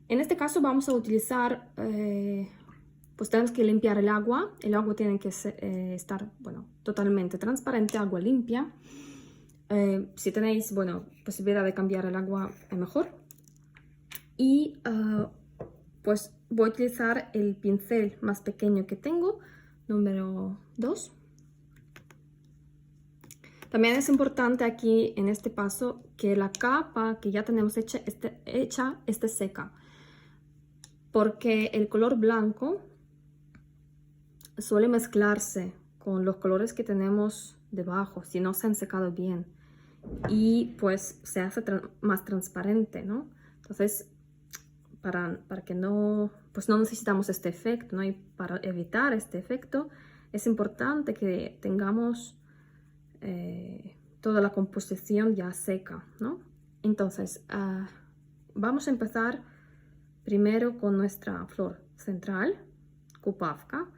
En este caso vamos a utilizar, pues tenemos que limpiar el agua tiene que estar, bueno, totalmente transparente, agua limpia. Si tenéis, bueno, posibilidad de cambiar el agua, mejor. Y pues voy a utilizar el pincel más pequeño que tengo, número 2. También es importante aquí en este paso que la capa que ya tenemos hecha esté seca, porque el color blanco suele mezclarse con los colores que tenemos debajo si no se han secado bien, y pues se hace más transparente, ¿no? Entonces para que no, pues no necesitamos este efecto, ¿no? Y para evitar este efecto es importante que tengamos toda la composición ya seca, ¿no? Entonces vamos a empezar primero con nuestra flor central, Kupavka,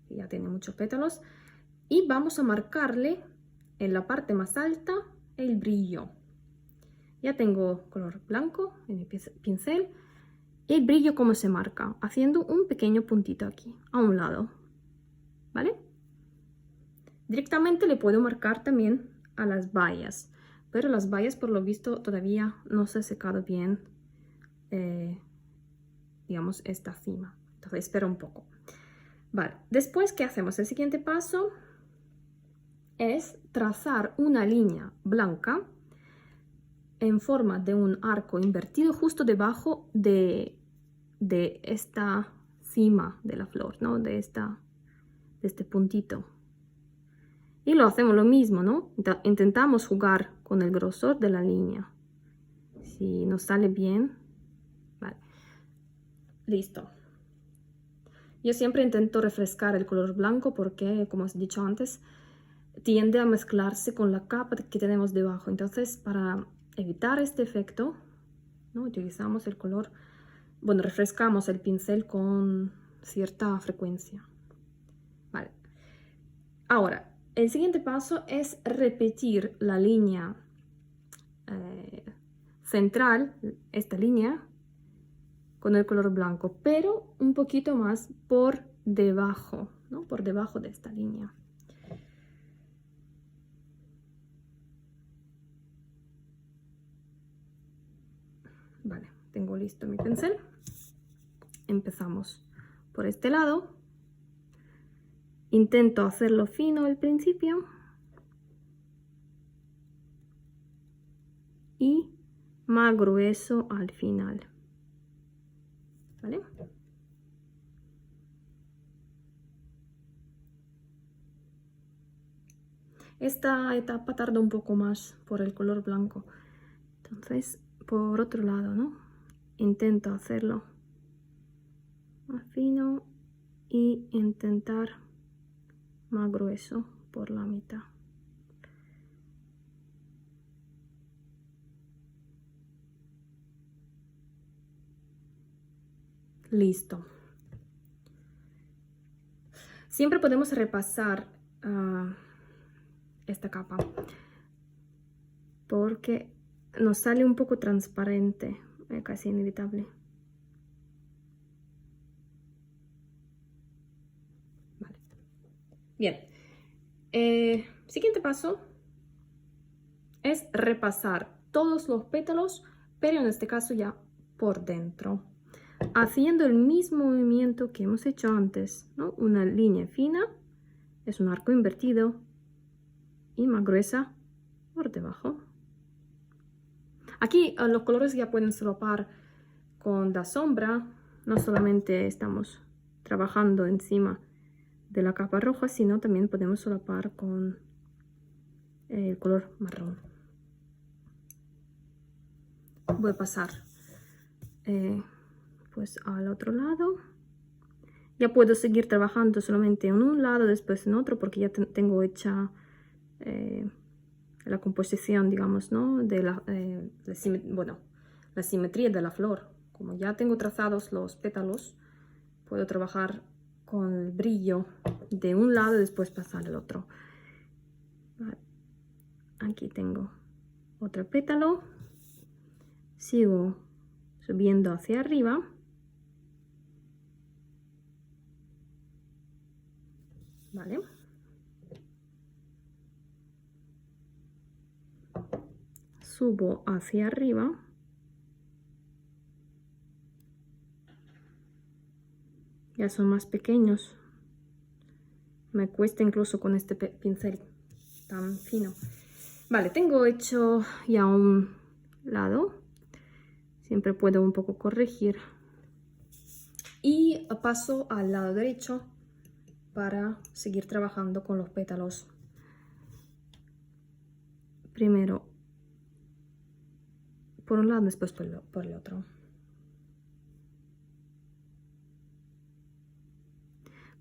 que ya tiene muchos pétalos, y vamos a marcarle en la parte más alta el brillo. Ya tengo color blanco en mi pincel. El brillo, ¿cómo se marca? Haciendo un pequeño puntito aquí a un lado, ¿vale? Directamente le puedo marcar también a las bayas, pero las bayas por lo visto todavía no se ha secado bien, digamos, esta cima. Entonces espera un poco. Vale, después, ¿qué hacemos? El siguiente paso es trazar una línea blanca en forma de un arco invertido justo debajo de esta cima de la flor, ¿no? De este puntito. Y lo hacemos lo mismo, ¿no? Intentamos jugar con el grosor de la línea. Si nos sale bien, vale. Listo. Yo siempre intento refrescar el color blanco porque, como os he dicho antes, tiende a mezclarse con la capa que tenemos debajo. Entonces, para evitar este efecto, ¿no? Utilizamos el color, bueno, refrescamos el pincel con cierta frecuencia. Vale. Ahora, el siguiente paso es repetir la línea central, esta línea, con el color blanco, pero un poquito más por debajo, ¿no? Por debajo de esta línea. Vale, tengo listo mi pincel. Empezamos por este lado. Intento hacerlo fino al principio y más grueso al final, ¿vale? Esta etapa tarda un poco más por el color blanco. Entonces, por otro lado, ¿no? Intento hacerlo más fino y intentar más grueso por la mitad. Listo. Siempre podemos repasar esta capa porque nos sale un poco transparente, casi inevitable. Vale. Bien. Siguiente paso es repasar todos los pétalos, pero en este caso ya por dentro, haciendo el mismo movimiento que hemos hecho antes, ¿no? Una línea fina, es un arco invertido, y más gruesa por debajo. Aquí los colores ya pueden solapar con la sombra, no solamente estamos trabajando encima de la capa roja, sino también podemos solapar con el color marrón. Voy a pasar pues al otro lado. Ya puedo seguir trabajando solamente en un lado, después en otro, porque ya tengo hecha la composición, digamos, ¿no? De la simetría de la flor. Como ya tengo trazados los pétalos, puedo trabajar con el brillo de un lado y después pasar al otro. Vale. Aquí tengo otro pétalo. Sigo subiendo hacia arriba. Vale. Subo hacia arriba. Ya son más pequeños. Me cuesta incluso con este pincel tan fino. Vale, tengo hecho ya un lado. Siempre puedo un poco corregir. Y paso al lado derecho para seguir trabajando con los pétalos. Primero por un lado, después por el otro.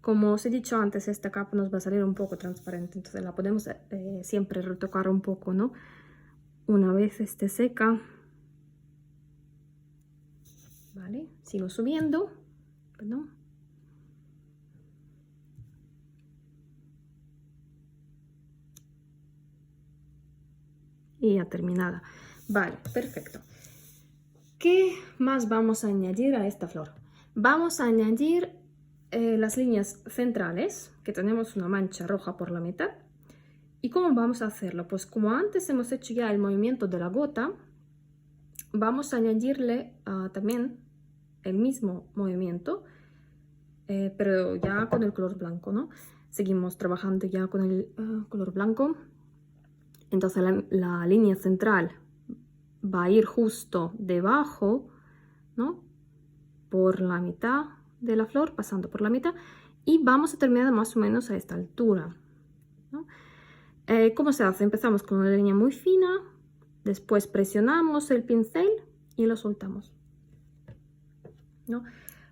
Como os he dicho antes, esta capa nos va a salir un poco transparente, entonces la podemos siempre retocar un poco, ¿no? Una vez esté seca. Vale, sigo subiendo. Perdón. Y ya terminada. Vale, perfecto. ¿Qué más vamos a añadir a esta flor? Vamos a añadir las líneas centrales, que tenemos una mancha roja por la mitad. ¿Y cómo vamos a hacerlo? Pues como antes hemos hecho ya el movimiento de la gota, vamos a añadirle también el mismo movimiento, pero ya con el color blanco, ¿no? Seguimos trabajando ya con el color blanco. Entonces la línea central va a ir justo debajo, ¿no? Por la mitad de la flor, pasando por la mitad, y vamos a terminar más o menos a esta altura, ¿no? ¿Cómo se hace? Empezamos con una línea muy fina, después presionamos el pincel y lo soltamos, ¿no?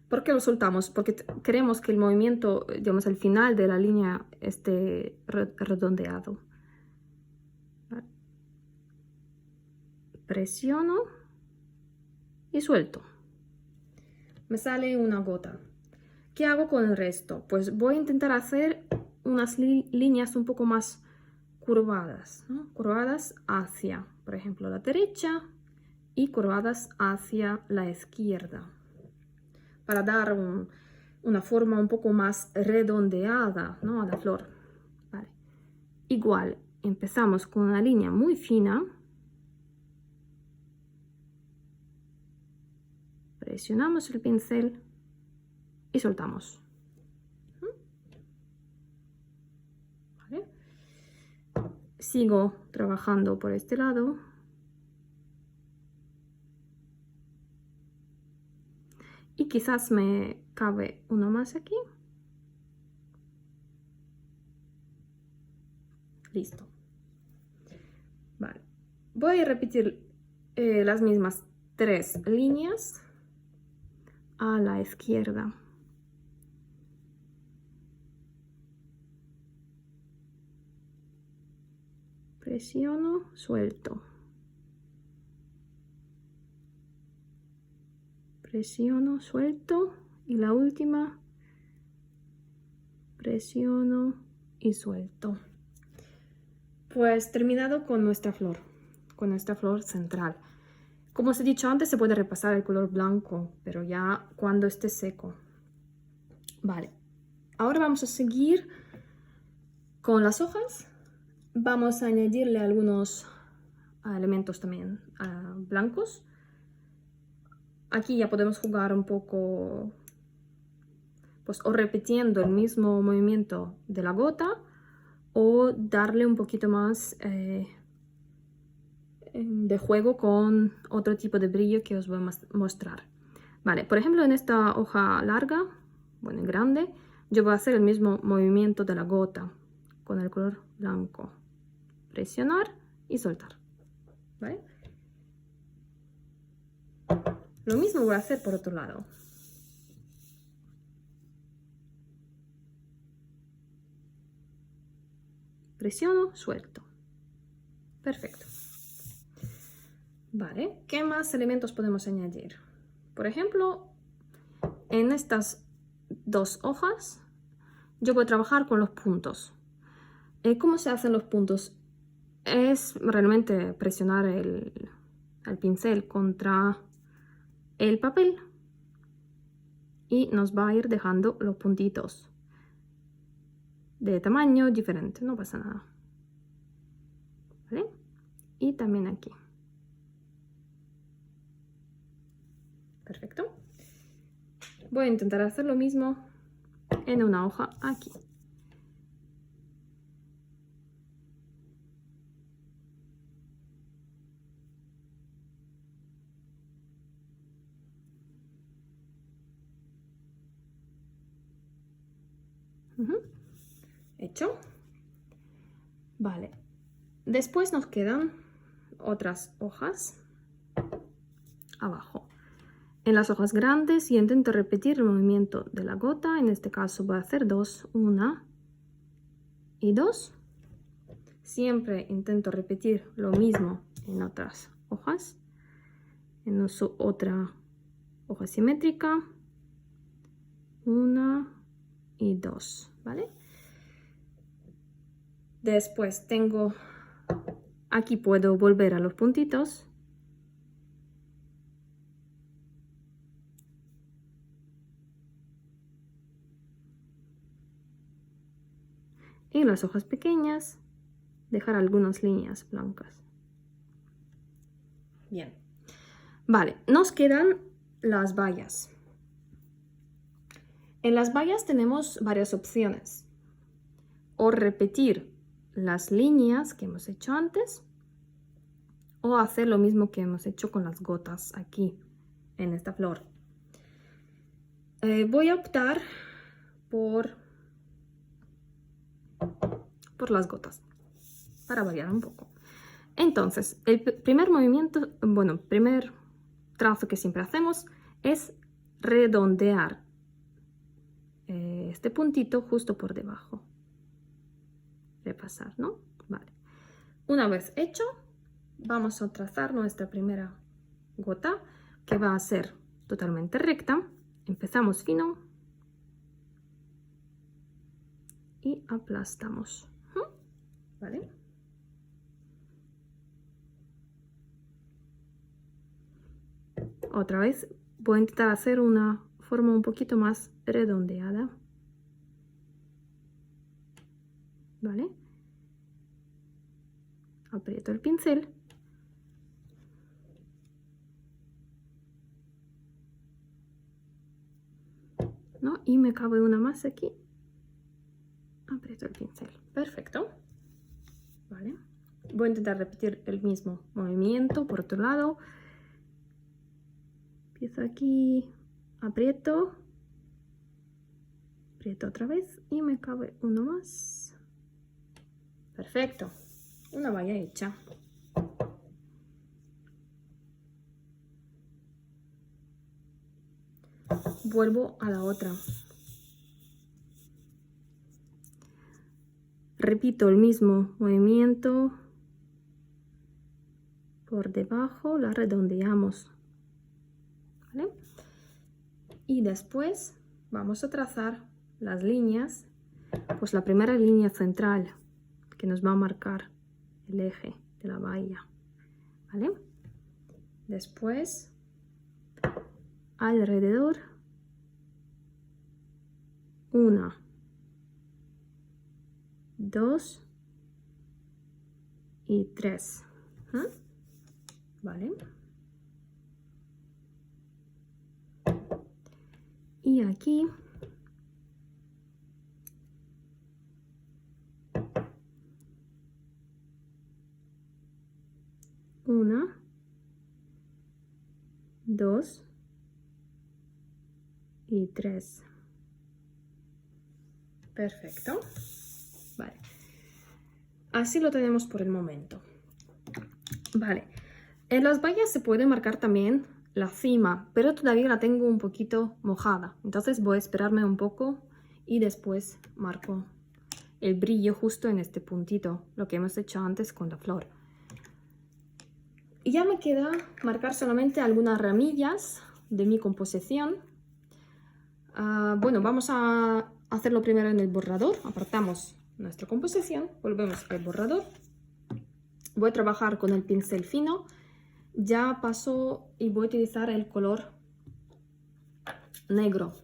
¿Por qué lo soltamos? Porque queremos que el movimiento, digamos, al final de la línea esté redondeado. Presiono y suelto. Me sale una gota. ¿Qué hago con el resto? Pues voy a intentar hacer unas líneas un poco más curvadas, ¿no? Curvadas hacia, por ejemplo, la derecha y curvadas hacia la izquierda, para dar una forma un poco más redondeada, ¿no? A la flor. Vale. Igual, empezamos con una línea muy fina. Presionamos el pincel y soltamos. ¿Vale? Sigo trabajando por este lado. Y quizás me cabe uno más aquí. Listo. Vale. Voy a repetir las mismas 3 líneas a la izquierda. Presiono, suelto. Presiono, suelto Y la última, presiono y suelto. Pues terminado con nuestra flor central. Como os he dicho antes, se puede repasar el color blanco, pero ya cuando esté seco. Vale, ahora vamos a seguir con las hojas. Vamos a añadirle algunos elementos también blancos. Aquí ya podemos jugar un poco, pues, o repitiendo el mismo movimiento de la gota, o darle un poquito más de juego con otro tipo de brillo que os voy a mostrar. Vale, por ejemplo, en esta hoja larga, bueno, grande, yo voy a hacer el mismo movimiento de la gota con el color blanco. Presionar y soltar. ¿Vale? Lo mismo voy a hacer por otro lado. Presiono, suelto. Perfecto. Vale, ¿qué más elementos podemos añadir? Por ejemplo, en estas dos hojas yo voy a trabajar con los puntos. ¿Cómo se hacen los puntos? Es realmente presionar el pincel contra el papel y nos va a ir dejando los puntitos de tamaño diferente, no pasa nada. ¿Vale? Y también aquí. Perfecto. Voy a intentar hacer lo mismo en una hoja aquí. Hecho. Vale. Después nos quedan otras hojas abajo. En las hojas grandes y intento repetir el movimiento de la gota. En este caso voy a hacer dos, una y dos. Siempre intento repetir lo mismo en otras hojas. En otra hoja simétrica, una y dos, ¿vale? Después tengo, aquí puedo volver a los puntitos. Y en las hojas pequeñas, dejar algunas líneas blancas. Bien. Vale, nos quedan las bayas. En las bayas tenemos varias opciones. O repetir las líneas que hemos hecho antes, o hacer lo mismo que hemos hecho con las gotas aquí, en esta flor. Voy a optar por las gotas, para variar un poco. Entonces, el primer movimiento, bueno, primer trazo que siempre hacemos es redondear este puntito justo por debajo. Repasar, ¿no? Vale. Una vez hecho, vamos a trazar nuestra primera gota, que va a ser totalmente recta. Empezamos fino y aplastamos. ¿Vale? Otra vez voy a intentar hacer una forma un poquito más redondeada. ¿Vale? Aprieto el pincel. ¿No? Y me cabe una más aquí. Aprieto el pincel. Perfecto. ¿Vale? Voy a intentar repetir el mismo movimiento por otro lado. Empiezo aquí, aprieto otra vez y me cabe uno más. Perfecto, una valla hecha. Vuelvo a la otra. Repito el mismo movimiento por debajo, la redondeamos. ¿Vale? Y después vamos a trazar las líneas, pues la primera línea central que nos va a marcar el eje de la bahía, ¿vale? Después, alrededor, 1, 2 y 3, ¿vale? Y aquí una, 2 y 3. Perfecto. Vale. Así lo tenemos por el momento. Vale. En las vallas se puede marcar también la cima, pero todavía la tengo un poquito mojada. Entonces voy a esperarme un poco y después marco el brillo justo en este puntito, lo que hemos hecho antes con la flor. Y ya me queda marcar solamente algunas ramillas de mi composición. Bueno, vamos a hacerlo primero en el borrador. Apartamos nuestra composición, volvemos al borrador. Voy a trabajar con el pincel fino. Ya paso y voy a utilizar el color negro.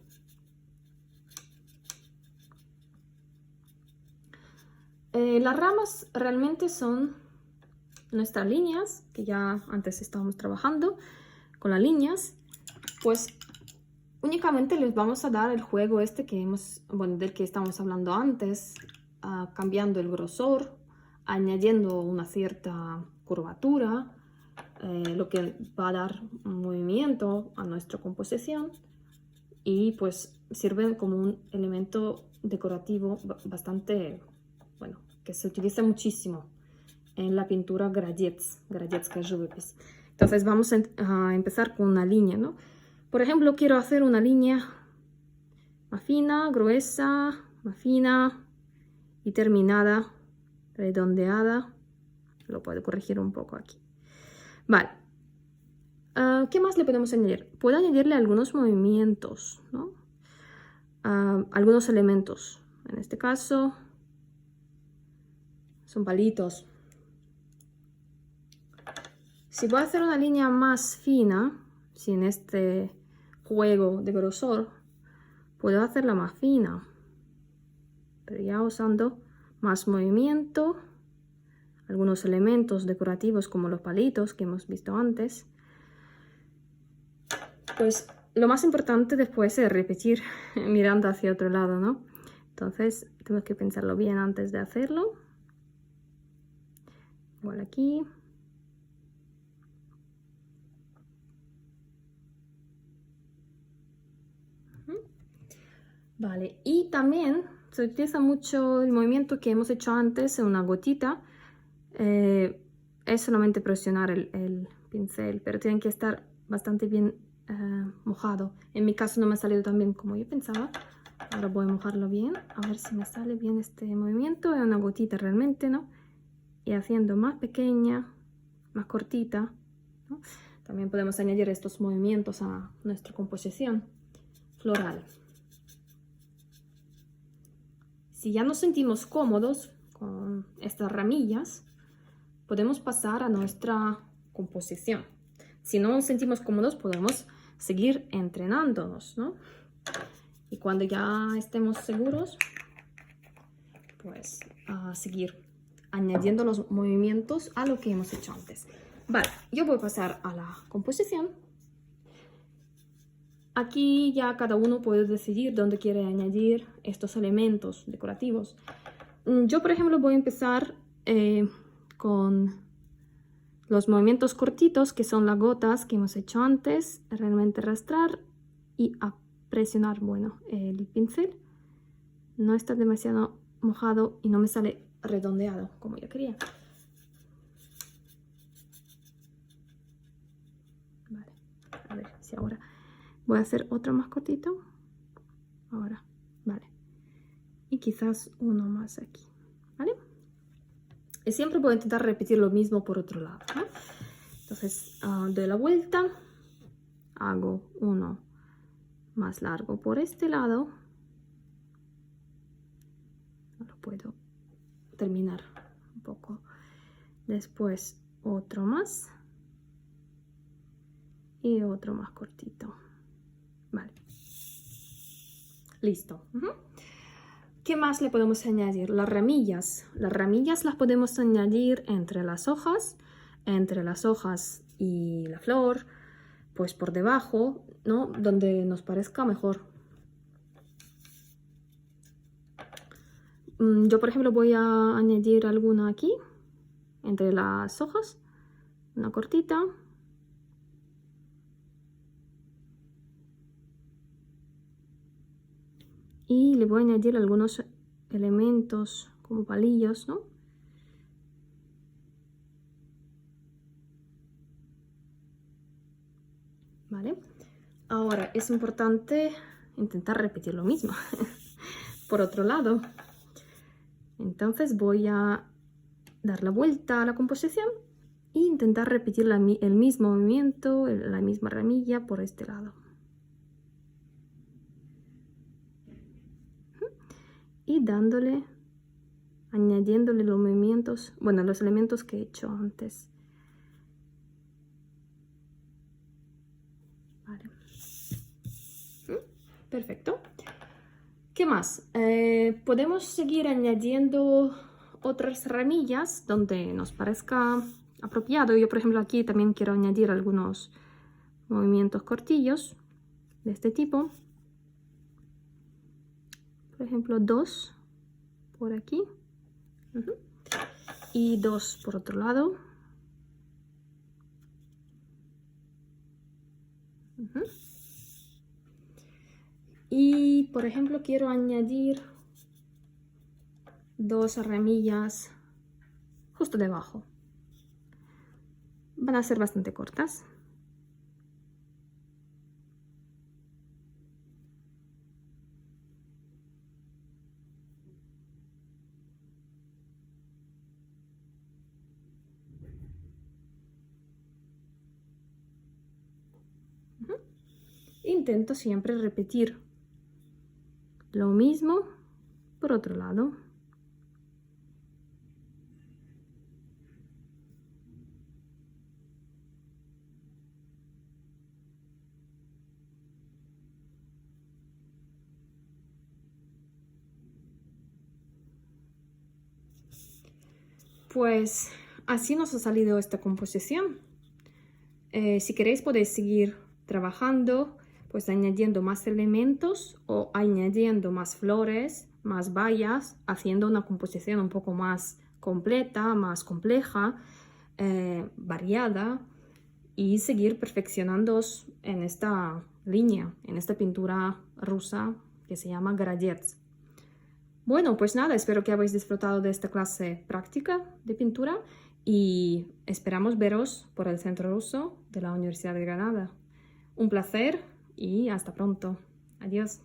Las ramas realmente son nuestras líneas, que ya antes estábamos trabajando con las líneas. Pues únicamente les vamos a dar el juego este que del que estamos hablando antes, cambiando el grosor, añadiendo una cierta curvatura, lo que va a dar un movimiento a nuestra composición y pues sirven como un elemento decorativo bastante, bueno, que se utiliza muchísimo en la pintura Gradецкая живопись. Entonces vamos a empezar con una línea, ¿no? Por ejemplo, quiero hacer una línea más fina, gruesa, más fina y terminada, redondeada. Lo puedo corregir un poco aquí. Vale. ¿Qué más le podemos añadir? Puedo añadirle algunos movimientos, ¿no? Algunos elementos. En este caso, son palitos. Si voy a hacer una línea más fina, sin este juego de grosor, puedo hacerla más fina, pero ya usando más movimiento, algunos elementos decorativos como los palitos que hemos visto antes. Pues lo más importante después es repetir mirando hacia otro lado, ¿no? Entonces tenemos que pensarlo bien antes de hacerlo. Igual aquí. Vale, y también se utiliza mucho el movimiento que hemos hecho antes en una gotita. Es solamente presionar el pincel, pero tienen que estar bastante bien mojado. En mi caso no me ha salido tan bien como yo pensaba. Ahora voy a mojarlo bien, a ver si me sale bien este movimiento. Es una gotita realmente, ¿no? Y haciendo más pequeña, más cortita, ¿no? También podemos añadir estos movimientos a nuestra composición floral. Si ya nos sentimos cómodos con estas ramillas, podemos pasar a nuestra composición. Si no nos sentimos cómodos, podemos seguir entrenándonos, ¿no? Y cuando ya estemos seguros, pues seguir añadiendo los movimientos a lo que hemos hecho antes. Vale, yo voy a pasar a la composición. Aquí ya cada uno puede decidir dónde quiere añadir estos elementos decorativos. Yo, por ejemplo, voy a empezar con los movimientos cortitos, que son las gotas que hemos hecho antes. Realmente arrastrar y presionar, bueno, el pincel. No está demasiado mojado y no me sale redondeado como yo quería. Vale, a ver si ahora voy a hacer otro más cortito. Ahora, vale. Y quizás uno más aquí, ¿vale? Y siempre voy a intentar repetir lo mismo por otro lado, ¿no? Entonces, doy la vuelta, hago uno más largo por este lado. Ahora puedo terminar un poco. Después otro más. Y otro más cortito. Vale. Listo. ¿Qué más le podemos añadir? Las ramillas. Las ramillas las podemos añadir entre las hojas y la flor, pues por debajo, ¿no? Donde nos parezca mejor. Yo, por ejemplo, voy a añadir alguna aquí, entre las hojas, una cortita. Y le voy a añadir algunos elementos como palillos, ¿no? Vale. Ahora es importante intentar repetir lo mismo. Por otro lado, entonces voy a dar la vuelta a la composición e intentar repetir el mismo movimiento, la misma ramilla por este lado. Y añadiéndole los movimientos, bueno, los elementos que he hecho antes. Vale. Perfecto. ¿Qué más? Podemos seguir añadiendo otras ramillas donde nos parezca apropiado. Yo, por ejemplo, aquí también quiero añadir algunos movimientos cortillos de este tipo. Por ejemplo, 2 por aquí. Y 2 por otro lado. Y, por ejemplo, quiero añadir 2 ramillas justo debajo. Van a ser bastante cortas. Intento siempre repetir lo mismo por otro lado. Pues así nos ha salido esta composición. Si queréis podéis seguir trabajando, pues añadiendo más elementos o añadiendo más flores, más bayas, haciendo una composición un poco más completa, más compleja, variada, y seguir perfeccionándoos en esta línea, en esta pintura rusa que se llama Garagetz. Bueno, pues nada, espero que habéis disfrutado de esta clase práctica de pintura y esperamos veros por el Centro Ruso de la Universidad de Granada. Un placer y hasta pronto. Adiós.